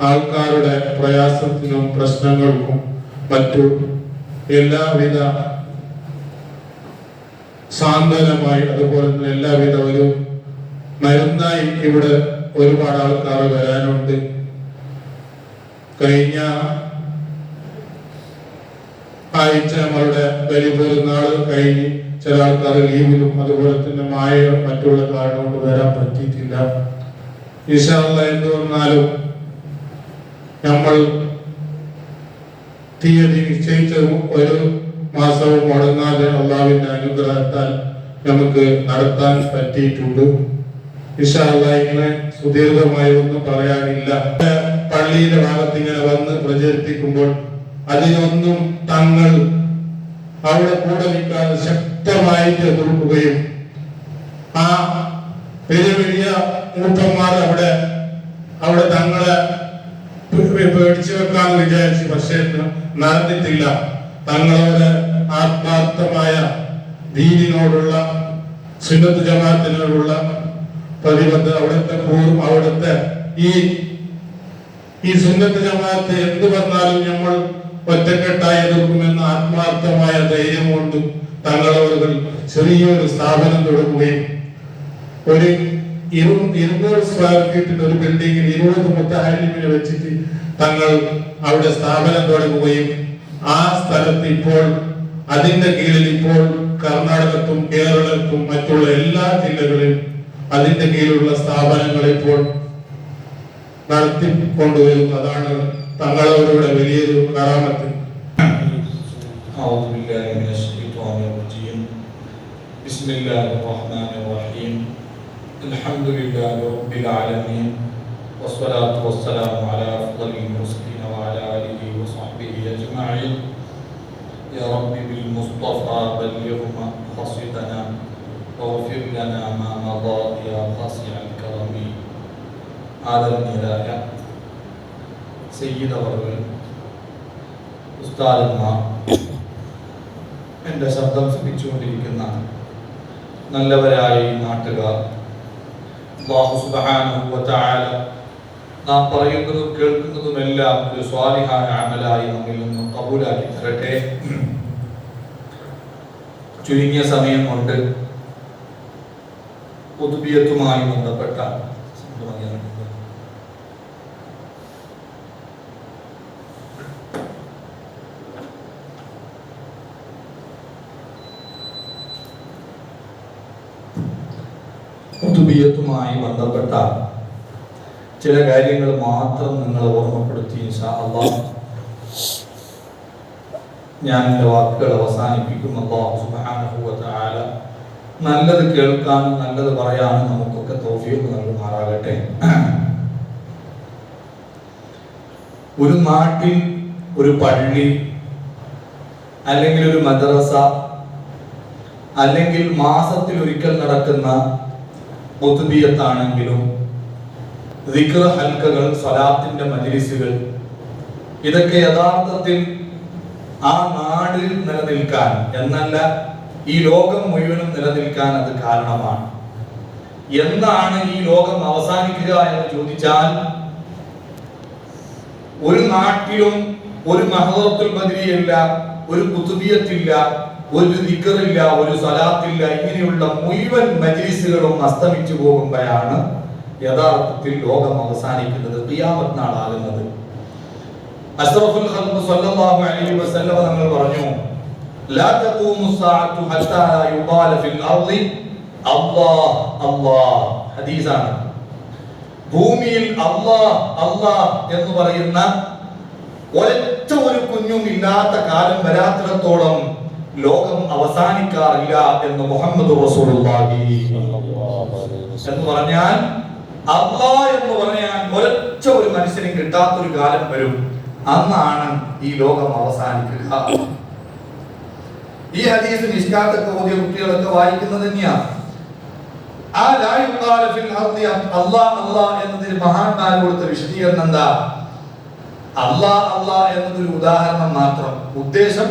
ആൾക്കാരുടെ പ്രയാസത്തിനും പ്രശ്നങ്ങൾക്കും മറ്റു എല്ലാവിധ സാന്ത്വനമായി, അതുപോലെ തന്നെ എല്ലാവിധ ഒരു മരുന്നായി ഇവിടെ ഒരുപാട് ആൾക്കാർ വരാനുണ്ട്. കഴിഞ്ഞ ആഴ്ച നമ്മളുടെ ബലിപെരുന്നാൾ കഴിഞ്ഞ് ചില ആൾക്കാർ ലീവിലും അതുപോലെ തന്നെ മറ്റുള്ള കാരണം കൊണ്ട് വരാൻ പറ്റിയിട്ടില്ല. ഇൻഷാ അല്ലാഹ് എന്ത് വന്നാലും നമ്മൾ തീയതി നിശ്ചയിച്ചതും ഒരു മാസവും മുടങ്ങാതെ അള്ളാഹുവിന്റെ അനുഗ്രഹത്താൽ നമുക്ക് നടത്താൻ പറ്റിയിട്ടുണ്ട്. ഇൻഷാ അല്ലാഹ് ഇങ്ങനെ സുദീർഘമായി ഒന്നും പറയാനില്ല. പള്ളിയുടെ ഭാഗത്ത് ഇങ്ങനെ വന്ന് പ്രചരിപ്പിക്കുമ്പോൾ അതിനൊന്നും തങ്ങൾ അവിടെ കൂടെ നിൽക്കാതെ ശക്തമായിട്ട് എതിർക്കുകയും ആ വലിയ വലിയ മൂപ്പന്മാർ അവിടെ തങ്ങളെ പേടിച്ചു വെക്കാന്ന് വിചാരിച്ചു. പക്ഷേ നടന്നിട്ടില്ല. തങ്ങളുടെ ആത്മാർത്ഥമായ ദീനിനോടുള്ള സുന്നത്ത് ജമാഅത്തിനോടുള്ള പ്രതിബദ്ധത, അവിടുത്തെ ഈ സുന്നത്ത് ജമാഅത്ത് എന്ത് വന്നാലും നമ്മൾ ഒറ്റക്കെട്ടായി എതിർക്കുമെന്ന ആത്മാർത്ഥമായ ധൈര്യം കൊണ്ട് തങ്ങളവர்கள் ചെറിയൊരു സ്ഥാപനം തുടങ്ങുകയും ഒരു 200 സ്ക്വയർ ഫീറ്റിന്റെ ഒരു ബിൽഡിംഗിൽ 20 മുത്തഅല്ലിമിനെ വെച്ചിട്ട് തങ്ങൾ അവിടെ സ്ഥാപനം തുടങ്ങുകയും ആ സ്ഥലത്ത് ഇപ്പോൾ അതിന്റെ കീഴിൽ ഇപ്പോൾ കർണാടകത്തും കേരളത്തും മറ്റുള്ള എല്ലാ ജില്ലകളിലും അതിന്റെ കീഴിലുള്ള സ്ഥാപനങ്ങൾ ഇപ്പോൾ നടത്തിക്കൊണ്ടുവരുന്നു. അതാണ് തങ്ങളവരുടെ വലിയൊരു കറാമത്ത്. അൽഹംദുലില്ലാഹി റബ്ബിൽ ആലമീൻ വസ്സലാത്തു വസ്സലാമു അലാ അഫ്ളലിൽ മുർസലീൻ വഅലാ ആലിഹി വസഹ്ബിഹി അജ്മഈൻ. യാ റബ്ബി ബിൽ മുസ്തഫാ ബല്ലിഗ് മഖ്സിദനാ വഗ്ഫിർ ലനാ മാ മദാ യാ ഖാസിഅൽ കറമി. ആദരണീയരായ സയ്യിദവറുകൾ, ഉസ്താദന്മാർ, എൻ്റെ ശബ്ദം ശ്രമിച്ചുകൊണ്ടിരിക്കുന്ന നല്ലവരായ ഈ നാട്ടുകാർ, അല്ലാഹു സുബ്ഹാനഹു വ തആല നാം പറയുന്നതും കേൾക്കുന്നതുമെല്ലാം ഒരു സ്വാലിഹായ അമലായി നമ്മിൽ നിന്ന് കബൂലാക്കി തരട്ടെ. ചുരുങ്ങിയ സമയം കൊണ്ട് ഖുതുബിയത്തുമായി ബന്ധപ്പെട്ട ഖുതുബിയത്തുമായി ബന്ധപ്പെട്ട ചില കാര്യങ്ങൾ മാത്രം നിങ്ങളെ ഓർമ്മപ്പെടുത്തി ഇൻഷാ അല്ലാഹ് ഞാൻ എൻ്റെ വാക്കുകൾ അവസാനിപ്പിക്കും. അല്ലാഹു സുബ്ഹാനഹു വ തആല നല്ലത് കേൾക്കാനും നല്ലത് പറയാനും നമുക്കൊക്കെ തൗഫീഖ് നൽകുമാറാകട്ടെ. ഒരു നാട്ടിൽ ഒരു പള്ളി അല്ലെങ്കിൽ ഒരു മദ്രസ അല്ലെങ്കിൽ മാസത്തിൽ ഒരിക്കൽ നടക്കുന്ന ഖുതുബിയത്താണെങ്കിലും ദിക്ർ ഹൽക്കകൾ, സ്വലാത്തിന്റെ മജ്ലിസുകൾ, ഇതൊക്കെ യഥാർത്ഥത്തിൽ ആ നാടിൽ നിലനിൽക്കാൻ എന്നല്ല ഈ ലോകം മുഴുവനും നിലനിൽക്കാൻ അത് കാരണമാണ്. എന്നാണ് ഈ ലോകം അവസാനിക്കുക എന്ന് ചോദിച്ചാൽ, ഒരു നാട്ടിലും ഒരു മഹദറത്തുൽ ബദരിയില്ല, ഒരു ഖുതുബിയത്തില്ല, ഒരു ദിക്റില്ല, ഒരു സ്വലാത്തില്ല. ഇങ്ങനെയുള്ള മുഴുവൻ മജ്ലിസുകളും അസ്തമിച്ചു പോകുമ്പോഴാണ് യഥാർത്ഥത്തിൽ ലോകം അവസാനിക്കുന്നത്, ഖിയാമത്ത് നാളാകുന്നത്. അഷ്റഫുൽ ഖൽഖ് സ്വല്ലല്ലാഹു അലൈഹി വസല്ലം തങ്ങൾ പറഞ്ഞു, ലാ തഖൂമു സ്സാഅതു ഹത്താ യുഖാല ഫിൽ അർളി അല്ലാഹ് അല്ലാഹ്. ഹദീസാണ്. ഭൂമിയിൽ അല്ലാഹ് അല്ലാഹ് എന്ന് പറയുന്ന ഒരൊറ്റ ഒരു കുഞ്ഞും ഇല്ലാത്ത കാലം വരാത്തിടത്തോളം ലോകം അവസാനിക്കാറില്ല എന്ന് മുഹമ്മദ് റസൂലുള്ളാഹി എന്ന് പറഞ്ഞാൽ, അല്ലാഹ് എന്ന് പറഞ്ഞാൽ ഒരൊറ്റ ഒരു മനുഷ്യനും കിട്ടാത്തൊരു കാലം വരും, അന്നാണ് ഈ ലോകം അവസാനിക്കുക. ഈ ഹദീസ് നിഷ്കാത്തൊക്കെ ഓതിയ കുട്ടികളൊക്കെ വായിക്കുന്നത് തന്നെയാണ്. ആ ലാ യുഖാല ഫിൽ അർളി അല്ലാഹ് അല്ലാഹ് എന്നതിന് മഹാന്മാർ കൊടുത്ത വിശദീകരണം എന്താ? അല്ലാഹ് അല്ലാഹ് എന്നതൊരു ഉദാഹരണം മാത്രം. ഉദ്ദേശം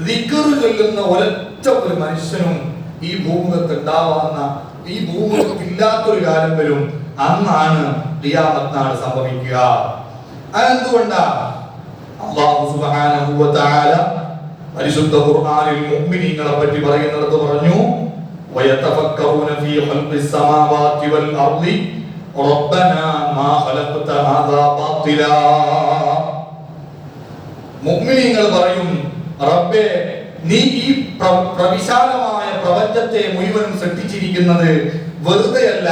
ദിക്ർ ചൊല്ലുന്ന ഒരൊറ്റ ഒരു മനുഷ്യനും ഈ ഭൂമുഖത്ത് ഉണ്ടാവാന്ന, ഈ ഭൂമുഖത്ത് ഇല്ലാത്തൊരു കാലം വരും, അന്നാണ് ഖിയാമത്ത് നാൾ സംഭവിക്കുക. അതെന്തുകൊണ്ടാ? അല്ലാഹു സുബ്ഹാനഹു വ തആല പരിശുദ്ധ ഖുർആനിൽ മുഅ്മിനീങ്ങളെ പറ്റി പറയുന്നിടത്ത് പറഞ്ഞു, വയതഫക്കറൂന ഫീ ഖൽഖിസ് സമാവാതി വൽ അർളി റബ്ബനാ മാ ഖലഖത ഹാദാ ബാത്തിലാ. മുഅ്മിനീങ്ങൾ പറയും, റബ്ബേ, നീ ഈ പ്രവിശാലമായ പ്രപഞ്ചത്തെ മുഴുവനും സൃഷ്ടിച്ചിരിക്കുന്നത് വെറുതെയല്ല,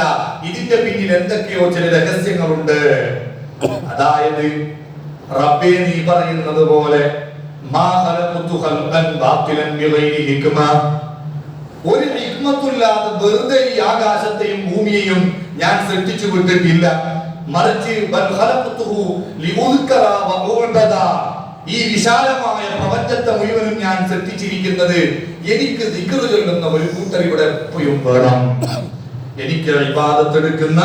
ഇതിന്റെ പിന്നിൽ എന്തൊക്കെയോ ചില രഹസ്യങ്ങളുണ്ട്. അതായത് റബ്ബേ, നീ പറയുന്നത് പോലെ മാ ഖലഖതു ഖൽഖൻ ബാത്തിലൻ ബിഗൈരി ഹിക്മ, ഒരു ഹിക്മത്തുല്ലാതെ വെറുതെ ഈ ആകാശത്തെയും ഭൂമിയെയും ഞാൻ സൃഷ്ടിച്ചു വിട്ടിട്ടില്ല. മറിച്ച് ബൽ ഖലഖതുഹു ലിഉദ്കറ വഉബദ, ഈ വിശാലമായ പ്രപഞ്ചത്തെ മുഴുവനും ഞാൻ സൃഷ്ടിച്ചിരിക്കുന്നത് എനിക്ക് ദിക്ർ ചൊല്ലുന്ന ഒരു കൂട്ടർ ഇവിടെ എപ്പോഴും വേണം. എനിക്ക് ഇബാദത്ത് എടുക്കുന്ന,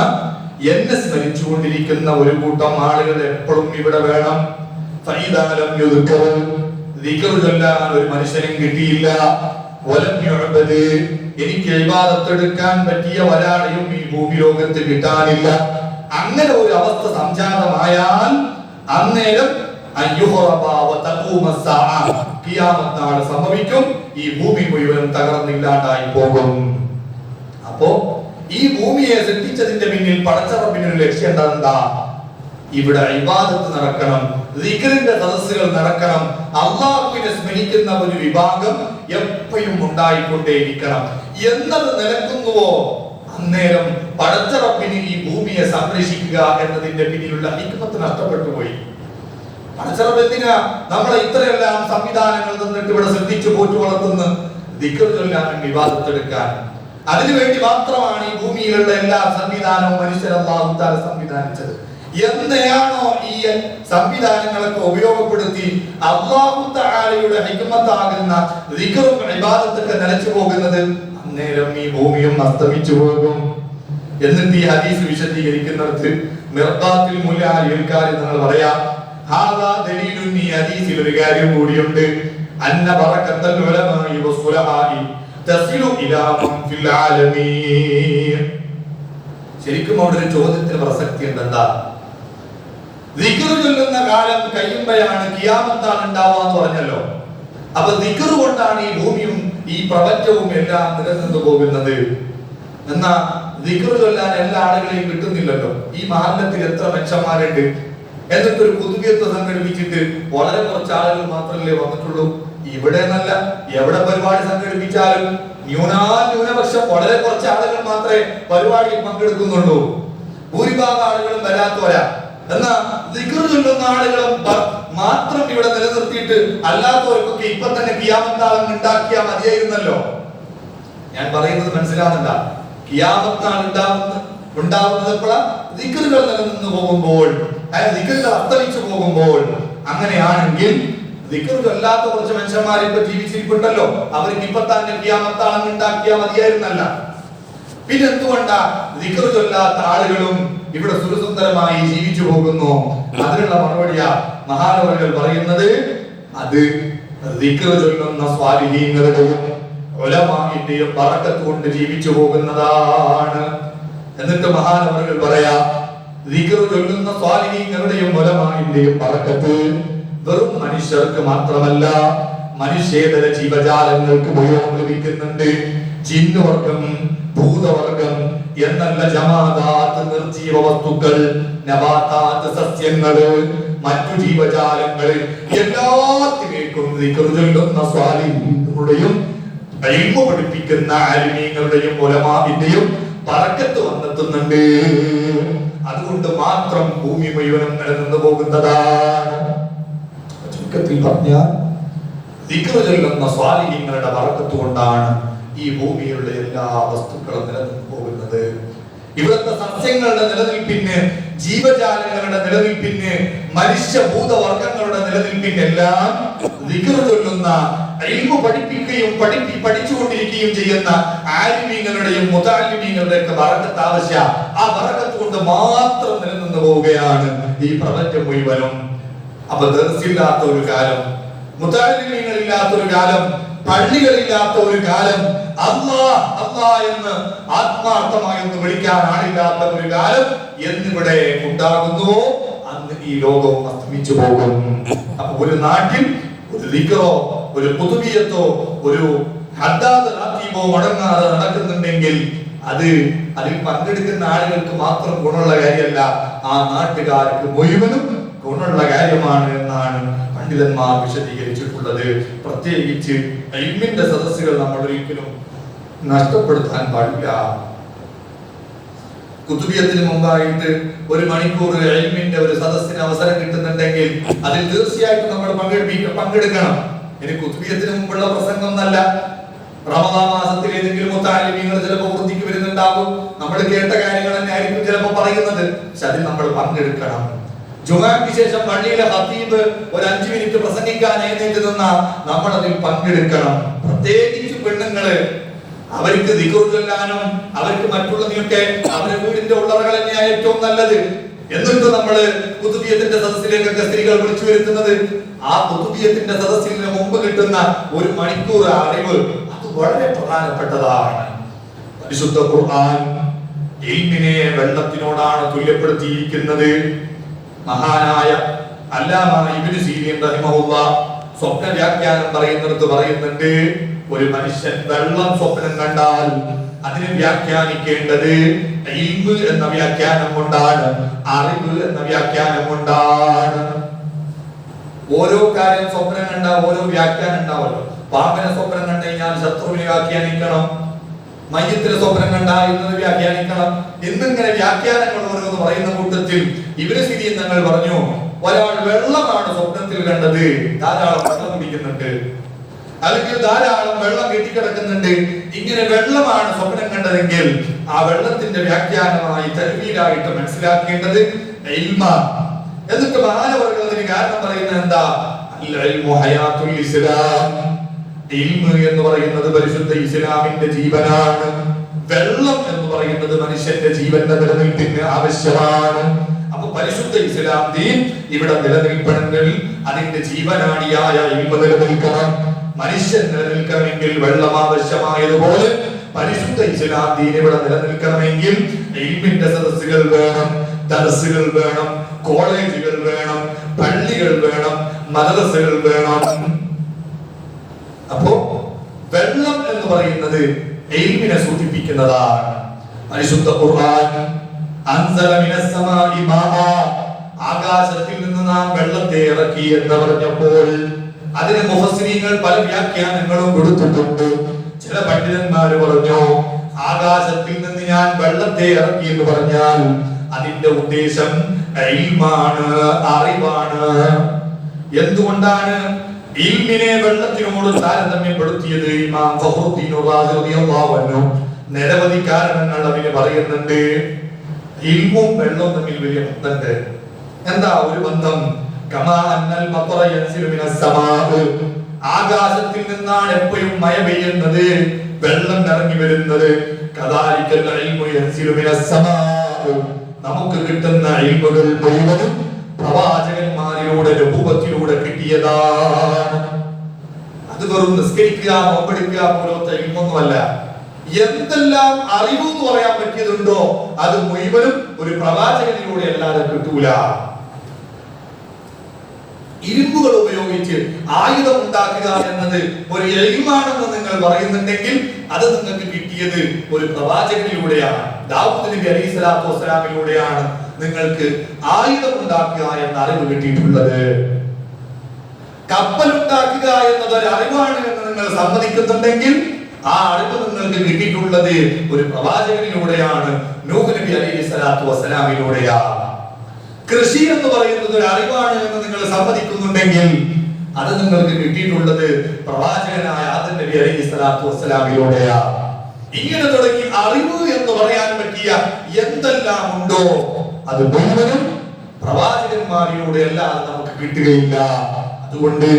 എന്നെ സ്മരിച്ചുകൊണ്ടിരിക്കുന്ന ഒരു കൂട്ടം ആളുകൾ എപ്പോഴും ഇവിടെ വേണം. ഫൈദാലം യുദ്കർ, ദിക്ർ ചൊല്ലാൻ ഒരു മനുഷ്യനും കിട്ടിയില്ല. വലം യുഅബദ്, എനിക്ക് ഇബാദത്ത് എടുക്കാൻ പറ്റിയ ഒരാളെയും ഈ ഭൂമി ലോകത്ത് കിട്ടാനില്ല. അങ്ങനെ ഒരു അവസ്ഥ സംജാതമായാൽ അന്നേരം ഖിയാമത്ത് നാൾ സംഭവിക്കും. ഈ ഭൂമി മുഴുവൻ തകർന്നില്ലാണ്ടായി പോകും. അപ്പോ ഈ ഭൂമിയെ സൃഷ്ടിച്ചതിന്റെ പിന്നിൽ പടച്ച റബ്ബിന് ഒരു ലക്ഷ്യം എന്താ? ഇവിടെ ഇബാദത്ത് നടക്കണം, ദിക്റിന്റെ സദസ്സുകൾ നടക്കണം, അല്ലാഹുവിനെ സ്മരിക്കുന്ന ഒരു വിഭാഗം എപ്പോഴും ഉണ്ടായിക്കൊണ്ടേയിരിക്കണം. എന്നത് നിലക്കുന്നുവോ അന്നേരം പടച്ച റബ്ബിന് ഈ ഭൂമിയെ സംരക്ഷിക്കുക എന്നതിന്റെ പിന്നിലുള്ള ഹിക്മത്ത് നഷ്ടപ്പെട്ടു പോയി. പടച്ച റബ്ബ് എന്തിനാ നമ്മളെ ഇത്രയെല്ലാം സംവിധാനങ്ങൾ തന്നിട്ട് ഇവിടെ ശ്രദ്ധിച്ചു പോറ്റു വളർത്തുന്നു? ദിക്ർ ചൊല്ലാൻ, ഇബാദത്ത് എടുക്കാൻ. അതിനുവേണ്ടി മാത്രമാണ് ഈ ഭൂമിയിലുള്ള എല്ലാ സംവിധാനവും മനുഷ്യർ അല്ലാഹു തആല സംവിധാനിച്ചത്. എന്നെയാണോ ഈ സംവിധാനങ്ങളൊക്കെ ഉപയോഗപ്പെടുത്തി അല്ലാഹു തആലയുടെ ഹിക്മത്താകുന്ന ദിക്റും ഇബാദത്തൊക്കെ നിലച്ചു പോകുന്നത്, അന്നേരം ഈ ഭൂമിയും അസ്തമിച്ചു പോകും. എന്നിട്ട് ഈ ഹദീസ് വിശദീകരിക്കുന്നിടത്ത് മിർഖാത്തിൽ മുല്ലാലിൽക്കാരി നിങ്ങൾ പറയാ, ഹാദാ ദലീലുൻ, ഈ ഹദീസിൽ ഒരു കാര്യം കൂടിയുണ്ട്. അന്ന ബറകത്തുൽ ഉലമാഇ വസ്സുലഹാഇ തസിലു ഇലാ മൻ ഫിൽ ആലമീൻ. ശരിക്കും അവിടെ ഒരു ചോദ്യത്തിന് പ്രസക്തി ഉണ്ട്. എന്താ? ദിക്ർ ചൊല്ലുന്ന കാലം കഴിയുമ്പോഴാണ് ഖിയാമത്ത് നാൾ ഉണ്ടാവുക എന്ന് പറഞ്ഞല്ലോ. അപ്പൊ ദിക്ർ കൊണ്ടാണ് ഈ ഭൂമിയും ഈ പ്രപഞ്ചവും എല്ലാം നിലനിന്നു പോകുന്നത്. എന്നാ ദിക്ർ ചൊല്ലാൻ എല്ലാ ആളുകളെയും കിട്ടുന്നില്ലല്ലോ. ഈ മഹല്ലത്തിൽ എത്ര മനുഷ്യന്മാരുണ്ട്, എന്നിട്ടൊരു കുതുബിയത്വം സംഘടിപ്പിച്ചിട്ട് വളരെ കുറച്ച് ആളുകൾ മാത്രമല്ലേ വന്നിട്ടുള്ളൂ. ഇവിടെ നല്ല എവിടെ പരിപാടി സംഘടിപ്പിച്ചാലും ന്യൂനപക്ഷം വളരെ കുറച്ച് ആളുകൾ മാത്രമേ പരിപാടിയിൽ പങ്കെടുക്കുന്നുള്ളൂ. ഭൂരിഭാഗം ആളുകളും വരാത്തോരാ. എന്നാ ദിക്ർ ചൊല്ലുന്ന ആളുകളും മാത്രം ഇവിടെ നിലനിർത്തിയിട്ട് അല്ലാത്തവർക്കൊക്കെ ഇപ്പൊ തന്നെ ഖിയാമത്ത് നാൾ ഉണ്ടാക്കിയാൽ മതിയായിരുന്നല്ലോ. ഞാൻ പറയുന്നത് മനസ്സിലാവുന്നുണ്ടാ? ഖിയാമത്ത് നാൾ ഉണ്ടാവുന്നത് എപ്പോഴാ? ദിക്റുകൾ നിലനിന്ന് പോകുമ്പോൾ, ദിക്റുകൾ അസ്തമിച്ചു പോകുമ്പോൾ. അങ്ങനെയാണെങ്കിൽ ദിക്ർ ചൊല്ലാത്ത കുറച്ച് മനുഷ്യന്മാർ ഇപ്പൊ ജീവിച്ചിരിപ്പുണ്ടല്ലോ, അവർക്ക് ഇപ്പൊ തന്നെ ഖിയാമത്ത് നാൾ ഉണ്ടാക്കിയാൽ മതിയായിരുന്നല്ല. പിന്നെ എന്തുകൊണ്ടാ ദിക്ർ ചൊല്ലാത്ത ആളുകളും ഇവിടെ സുരസുന്ദരമായി ജീവിച്ചു പോകുന്നു? അതിനുള്ള മറുപടിയാ മഹാനവറുകൾ പറയുന്നത്, അത് ദിക്ർ ചൊല്ലുന്ന സ്വാലിഹീങ്ങളുടെയും ഉലമാഇന്റെയും ബറക്കത്ത് കൊണ്ട് ജീവിച്ചു പോകുന്നതാണ്. എന്നിട്ട് മഹാനവറുകൾ പറയാ, ദിക്ർ ചൊല്ലുന്ന സ്വാലിഹീങ്ങളുടെയും ഉലമാഇന്റെയും ബറക്കത്ത് വെറും മനുഷ്യർക്ക് മാത്രമല്ല, മനുഷ്യേതര ജീവജാലങ്ങൾക്ക് മുഴുവൻ ലഭിക്കുന്നുണ്ട്. ജിന്നുവർഗം, ഭൂതവർഗം എന്നല്ല, ജമാദാത്ത് നിർജീവ വസ്തുക്കൾ, നബാതാത്ത് സസ്യങ്ങള്, മറ്റു ജീവജാലങ്ങള് എല്ലാത്തിലേക്കും ദിക്ർ ചൊല്ലുന്ന സ്വാലിഹീങ്ങളുടെയും ഇൽമു പഠിപ്പിക്കുന്ന ആലിമീങ്ങളുടെയും ഉലമാഇന്റെയും ബറക്കത്ത് വന്നെത്തുന്നുണ്ട്. അതുകൊണ്ട് മാത്രം ഭൂമി മുഴുവനും നിലനിന്ന് പോകുന്നതാണ്. ചുരുക്കത്തിൽ പറഞ്ഞാൽ ദിക്ർ ചൊല്ലുന്ന സ്വാലിഹീങ്ങളുടെ ബറക്കത്ത് കൊണ്ടാണ് ഈ ഭൂമിയിലുള്ള എല്ലാ വസ്തുക്കളും നിലനിന്ന് പോകുന്നത്. ഇവിടുത്തെ സസ്യങ്ങളുടെ നിലനിൽപ്പിന്, ജീവജാലങ്ങളുടെ നിലനിൽപ്പിന്, മനുഷ്യഭൂതവർഗങ്ങളുടെ നിലനിൽപ്പിന് എല്ലാം ദിക്ർ ചൊല്ലുന്ന, ഇൽമു പഠിപ്പിക്കുകയും പഠിച്ചുകൊണ്ടിരിക്കുകയും ചെയ്യുന്ന ആലിമീങ്ങളുടെയും മുതഅല്ലിമീങ്ങളുടെയും ഒക്കെ ബറക്കത്ത് ആവശ്യം. ആ ബറക്കത്ത് കൊണ്ട് മാത്രം നിലനിന്ന് പോവുകയാണ് ഈ പ്രപഞ്ചം മുഴുവനും. അപ്പൊ ദർസില്ലാത്ത ഒരു കാലം, മുതഅല്ലിമീങ്ങളില്ലാത്ത ഒരു കാലം, പള്ളികളില്ലാത്ത ഒരു കാലം, അല്ലാഹ് അല്ലാഹ് എന്ന് ആത്മാർത്ഥമായി ഒന്ന് വിളിക്കാൻ ആളില്ലാത്ത ഒരു കാലം എന്നിവിടെ ഉണ്ടാകുന്നുവോ അന്ന് ഈ ലോകം അസ്തമിച്ചു പോകും. അപ്പൊ ഒരു നാട്ടിൽ ഒരു ദിക്റോ ഒരു ഖുതുബിയത്തോ ഒരു ഹദ്ദാദ് റാത്തീബോ മുടങ്ങാതെ നടക്കുന്നുണ്ടെങ്കിൽ അതിൽ പങ്കെടുക്കുന്ന ആളുകൾക്ക് മാത്രം ഗുണമുള്ള കാര്യമല്ല, ആ നാട്ടുകാർക്ക് മുഴുവനും ഗുണമുള്ള കാര്യമാണ് എന്നാണ് പണ്ഡിതന്മാർ വിശദീകരിച്ചിട്ടുള്ളത്. പ്രത്യേകിച്ച് ഇൽമിന്റെ സദസ്സുകൾ നമ്മൾ ഒരിക്കലും നഷ്ടപ്പെടുത്താൻ പാടില്ല. കുതുബിയത്തിന് മുമ്പായിട്ട് ഒരു മണിക്കൂർ ഇൽമിന്റെ ഒരു സദസ്സിന് അവസരം കിട്ടുന്നുണ്ടെങ്കിൽ അതിൽ തീർച്ചയായിട്ടും നമ്മൾ പങ്കെടുക്കണം. ഇനി കുതുബിയത്തിന് മുമ്പുള്ള പ്രസംഗം എന്നല്ല, റമദാൻ മാസത്തിൽ ഏതെങ്കിലും മുത്തഅല്ലിമീങ്ങൾ ചിലപ്പോൾ വൃത്തിക്ക് വരുന്നുണ്ടാകും, നമ്മൾ കേട്ട കാര്യങ്ങൾ തന്നെ ആയിരിക്കും ചിലപ്പോൾ പറയുന്നത്, പക്ഷെ അതിൽ നമ്മൾ പങ്കെടുക്കണം. ജുമാക്ക് ശേഷം പള്ളിയിലെ ഖതീബ് ഒരു 5 മിനിറ്റ് പ്രസംഗിക്കാൻ എഴുന്നേറ്റ് നിന്നാൽ നമ്മൾ അതിൽ പങ്കെടുക്കണം. പ്രത്യേകിച്ച് പെണ്ണുങ്ങള്, അവർക്ക് ദിക്ർ ചൊല്ലാനും അവർക്ക് മറ്റുള്ളതിനൊക്കെ അവരുടെ വീടിന്റെ ഉള്ളറകൾ തന്നെയാണ് ഏറ്റവും നല്ലത്. എന്നിട്ട് നമ്മള് കുതുബിയത്തിന്റെ സദസ്സിലേക്കൊക്കെ സ്ത്രീകൾ വിളിച്ചു വരുത്തുന്നത്, ആ കുതുബിയത്തിന്റെ സദസ്സിന് മുമ്പ് കിട്ടുന്ന ഒരു മണിക്കൂർ അറിവ് അത് വളരെ പ്രധാനപ്പെട്ടതാണ്. പരിശുദ്ധ ഖുർആൻ ഇൽമിനെ വെള്ളത്തിനോടാണ് തുല്യപ്പെടുത്തിയിരിക്കുന്നത്. മഹാനായ അല്ലാമ ഇബ്നു സീരീൻ റഹിമഹുല്ലാഹ് സ്വപ്ന വ്യാഖ്യാനം പറയുന്നിടത്ത് പറയുന്നുണ്ട്, ഒരു മനുഷ്യൻ വെള്ളം സ്വപ്നം കണ്ടാൽ അതിനെ വ്യാഖ്യാനിക്കേണ്ടത് ഇൽമ് എന്ന വ്യാഖ്യാനം കൊണ്ടാണ്, അറിവ് എന്ന വ്യാഖ്യാനം കൊണ്ടാണ്. ഓരോ കാര്യം സ്വപ്നം കണ്ട ഓരോ വ്യാഖ്യാനം ഉണ്ടാവല്ലോ. പാമ്പിനെ സ്വപ്നം കണ്ടു കഴിഞ്ഞാൽ ശത്രുവിനെ വ്യാഖ്യാനിക്കണം, മയ്യത്തിനെ സ്വപ്നം കണ്ട ഇന്നത് വ്യാഖ്യാനിക്കണം, എന്നിങ്ങനെ വ്യാഖ്യാനങ്ങൾ ഓരോന്ന് പറയുന്ന കൂട്ടത്തിൽ ഇബ്നു സീരീൻ തങ്ങൾ പറഞ്ഞു, ഒരാൾ വെള്ളമാണ് സ്വപ്നത്തിൽ കണ്ടത്, ധാരാളം വെള്ളം കുടിക്കുന്നുണ്ട്, അല്ലെങ്കിൽ ധാരാളം വെള്ളം കെട്ടിക്കിടക്കുന്നുണ്ട്, ഇങ്ങനെ വെള്ളമാണ് സ്വപ്നം കണ്ടതെങ്കിൽ ആ വെള്ളത്തിന്റെ വ്യാഖ്യാനമായി തൽവീലായിട്ട് മനസ്സിലാക്കേണ്ടത് ഇൽമാണ്. എന്നിട്ട് മഹാനവർകൾ അതിന് കാരണം പറയുന്നത് എന്താ? ഇൽമു ഹയാത്തുൽ ഇസ്ലാം, ഇൽമ് എന്ന് പറയുന്നത് പരിശുദ്ധ ഇസ്ലാമിന്റെ ജീവനാണ്. വെള്ളം എന്ന് പറയുന്നത് മനുഷ്യന്റെ ജീവന്റെ നിലനിൽപ്പിന് ആവശ്യമാണ്. അപ്പൊ പരിശുദ്ധ ഇസ്ലാം ദീൻ ഇവിടെ നിലനിൽക്കണമെങ്കിൽ അതിന്റെ ജീവനാടിയായ ഇൽമ് നിലനിൽക്കണം. മനുഷ്യൻ നിലനിൽക്കണമെങ്കിൽ വെള്ളം ആവശ്യമായതുപോലെ പരിശുദ്ധ ഇസ്ലാം ദീൻ ഇവിടെ നിലനിൽക്കണമെങ്കിൽ ഇൽമിന്റെ സദസ്സുകൾ വേണം, ദർസുകൾ വേണം, കോളേജുകൾ വേണം, പള്ളികൾ വേണം, മദ്രസകൾ വേണം. അപ്പോ വെള്ളം എന്ന് പറയുന്നത് ഇൽമിനെ സൂചിപ്പിക്കുന്നതാണ്. പരിശുദ്ധ ഖുർആൻ അൻസല മിനസ് സമാഇ മാഅ, ആകാശത്തിൽ നിന്ന് നാം വെള്ളത്തെ ഇറക്കി എന്ന് പറഞ്ഞപ്പോൾ അതിന് മുഫസ്സിരീങ്ങൾ പല വ്യാഖ്യാനങ്ങളും കൊടുത്തിട്ടുണ്ട്. ചില പണ്ഡിതന്മാർ പറഞ്ഞു, ആകാശത്തിൽ നിന്ന് ഞാൻ വെള്ളത്തെ ഇറക്കി എന്ന് പറഞ്ഞാൽ അതിന്റെ ഉദ്ദേശം ഇൽമാണ്, അറിവാണ്. എന്തുകൊണ്ടാണ് ഇൽമിനെ വെള്ളത്തിനോട് താരതമ്യപ്പെടുത്തിയത്? ഇമാം ഫഖ്റുദ്ദീൻ റാസി റളിയല്ലാഹു അൻഹു നിരവധി കാരണങ്ങൾ അതിന് പറയുന്നുണ്ട്. ഇൽമും വെള്ളവും തമ്മിൽ വലിയ ബന്ധമുണ്ട്. എന്താ ഒരു ബന്ധം? കമാ അന്നൽ മത്റ യൻസിലു മിനസ് സമാഅ്, ആകാശത്തിൽ നിന്നാണ് എപ്പോഴും മഴ പെയ്യുന്നത്, വെള്ളം ഇറങ്ങി വരുന്നത്. കദാലിക്കൽ ഇൽമു യൻസിലു മിനസ് സമാഅ്, നമുക്ക് കിട്ടുന്ന ഇൽമുകൾ മുഴുവനും പ്രവാചകന്മാരിലൂടെ നബുവത്തിലൂടെ കിട്ടിയതാണ്. അത് വെറും നിസ്കരിക്കുക നോമ്പെടുക്കുക പോലത്തെ ഇൽമൊന്നുമല്ല. എന്തെല്ലാം അറിവ് എന്ന് പറയാൻ പറ്റിയതുണ്ടോ അത് മുഴുവനും ഒരു പ്രവാചകനിലൂടെ അല്ലാതെ കിട്ടൂല. ഇരുമ്പുകൾ ഉപയോഗിച്ച് ആയുധം ഉണ്ടാക്കുക എന്നത് ഒരു ഇൽമാണെന്ന് നിങ്ങൾ പറയുന്നുണ്ടെങ്കിൽ അത് നിങ്ങൾക്ക് കിട്ടിയത് ഒരു പ്രവാചകനിലൂടെയാണ്. ദാവൂദ് നബി അലൈഹിസ്സലാത്തു വസ്സലാമിലൂടെയാണ് നിങ്ങൾക്ക് ആയുധം ഉണ്ടാക്കുക എന്ന അറിവ് കിട്ടിയിട്ടുള്ളത്. കപ്പൽ ഉണ്ടാക്കുക എന്നത് ഒരു അറിവാണ് എന്ന് നിങ്ങൾ സമ്മതിക്കുന്നുണ്ടെങ്കിൽ ആ അറിവ് നിങ്ങൾക്ക് കിട്ടിയിട്ടുള്ളത് ഒരു പ്രവാചകനിലൂടെയാണ്, നൂഹ് നബി അലൈഹിസ്സലാത്തു വസ്സലാമിലൂടെയാണ്. കൃഷി എന്ന് പറയുന്നത് ഒരു അറിവാണ് എന്ന് നിങ്ങൾ സമ്മതിക്കുന്നുണ്ടെങ്കിൽ അത് നിങ്ങൾക്ക് കിട്ടിയിട്ടുള്ളത് പ്രവാചകനായ ആദം നബി അലൈഹിസ്സലാത്തു വസ്സലാമിലൂടെയാണ്. ഇങ്ങനെ തുടങ്ങി അറിവ് എന്ന് പറയാൻ പറ്റിയ എന്തെല്ലാം ഉണ്ടോ അത് മുഴുവനും പ്രവാചകന്മാരിലൂടെ അല്ലാതെ നമുക്ക് കിട്ടുകയില്ല. അതുകൊണ്ട്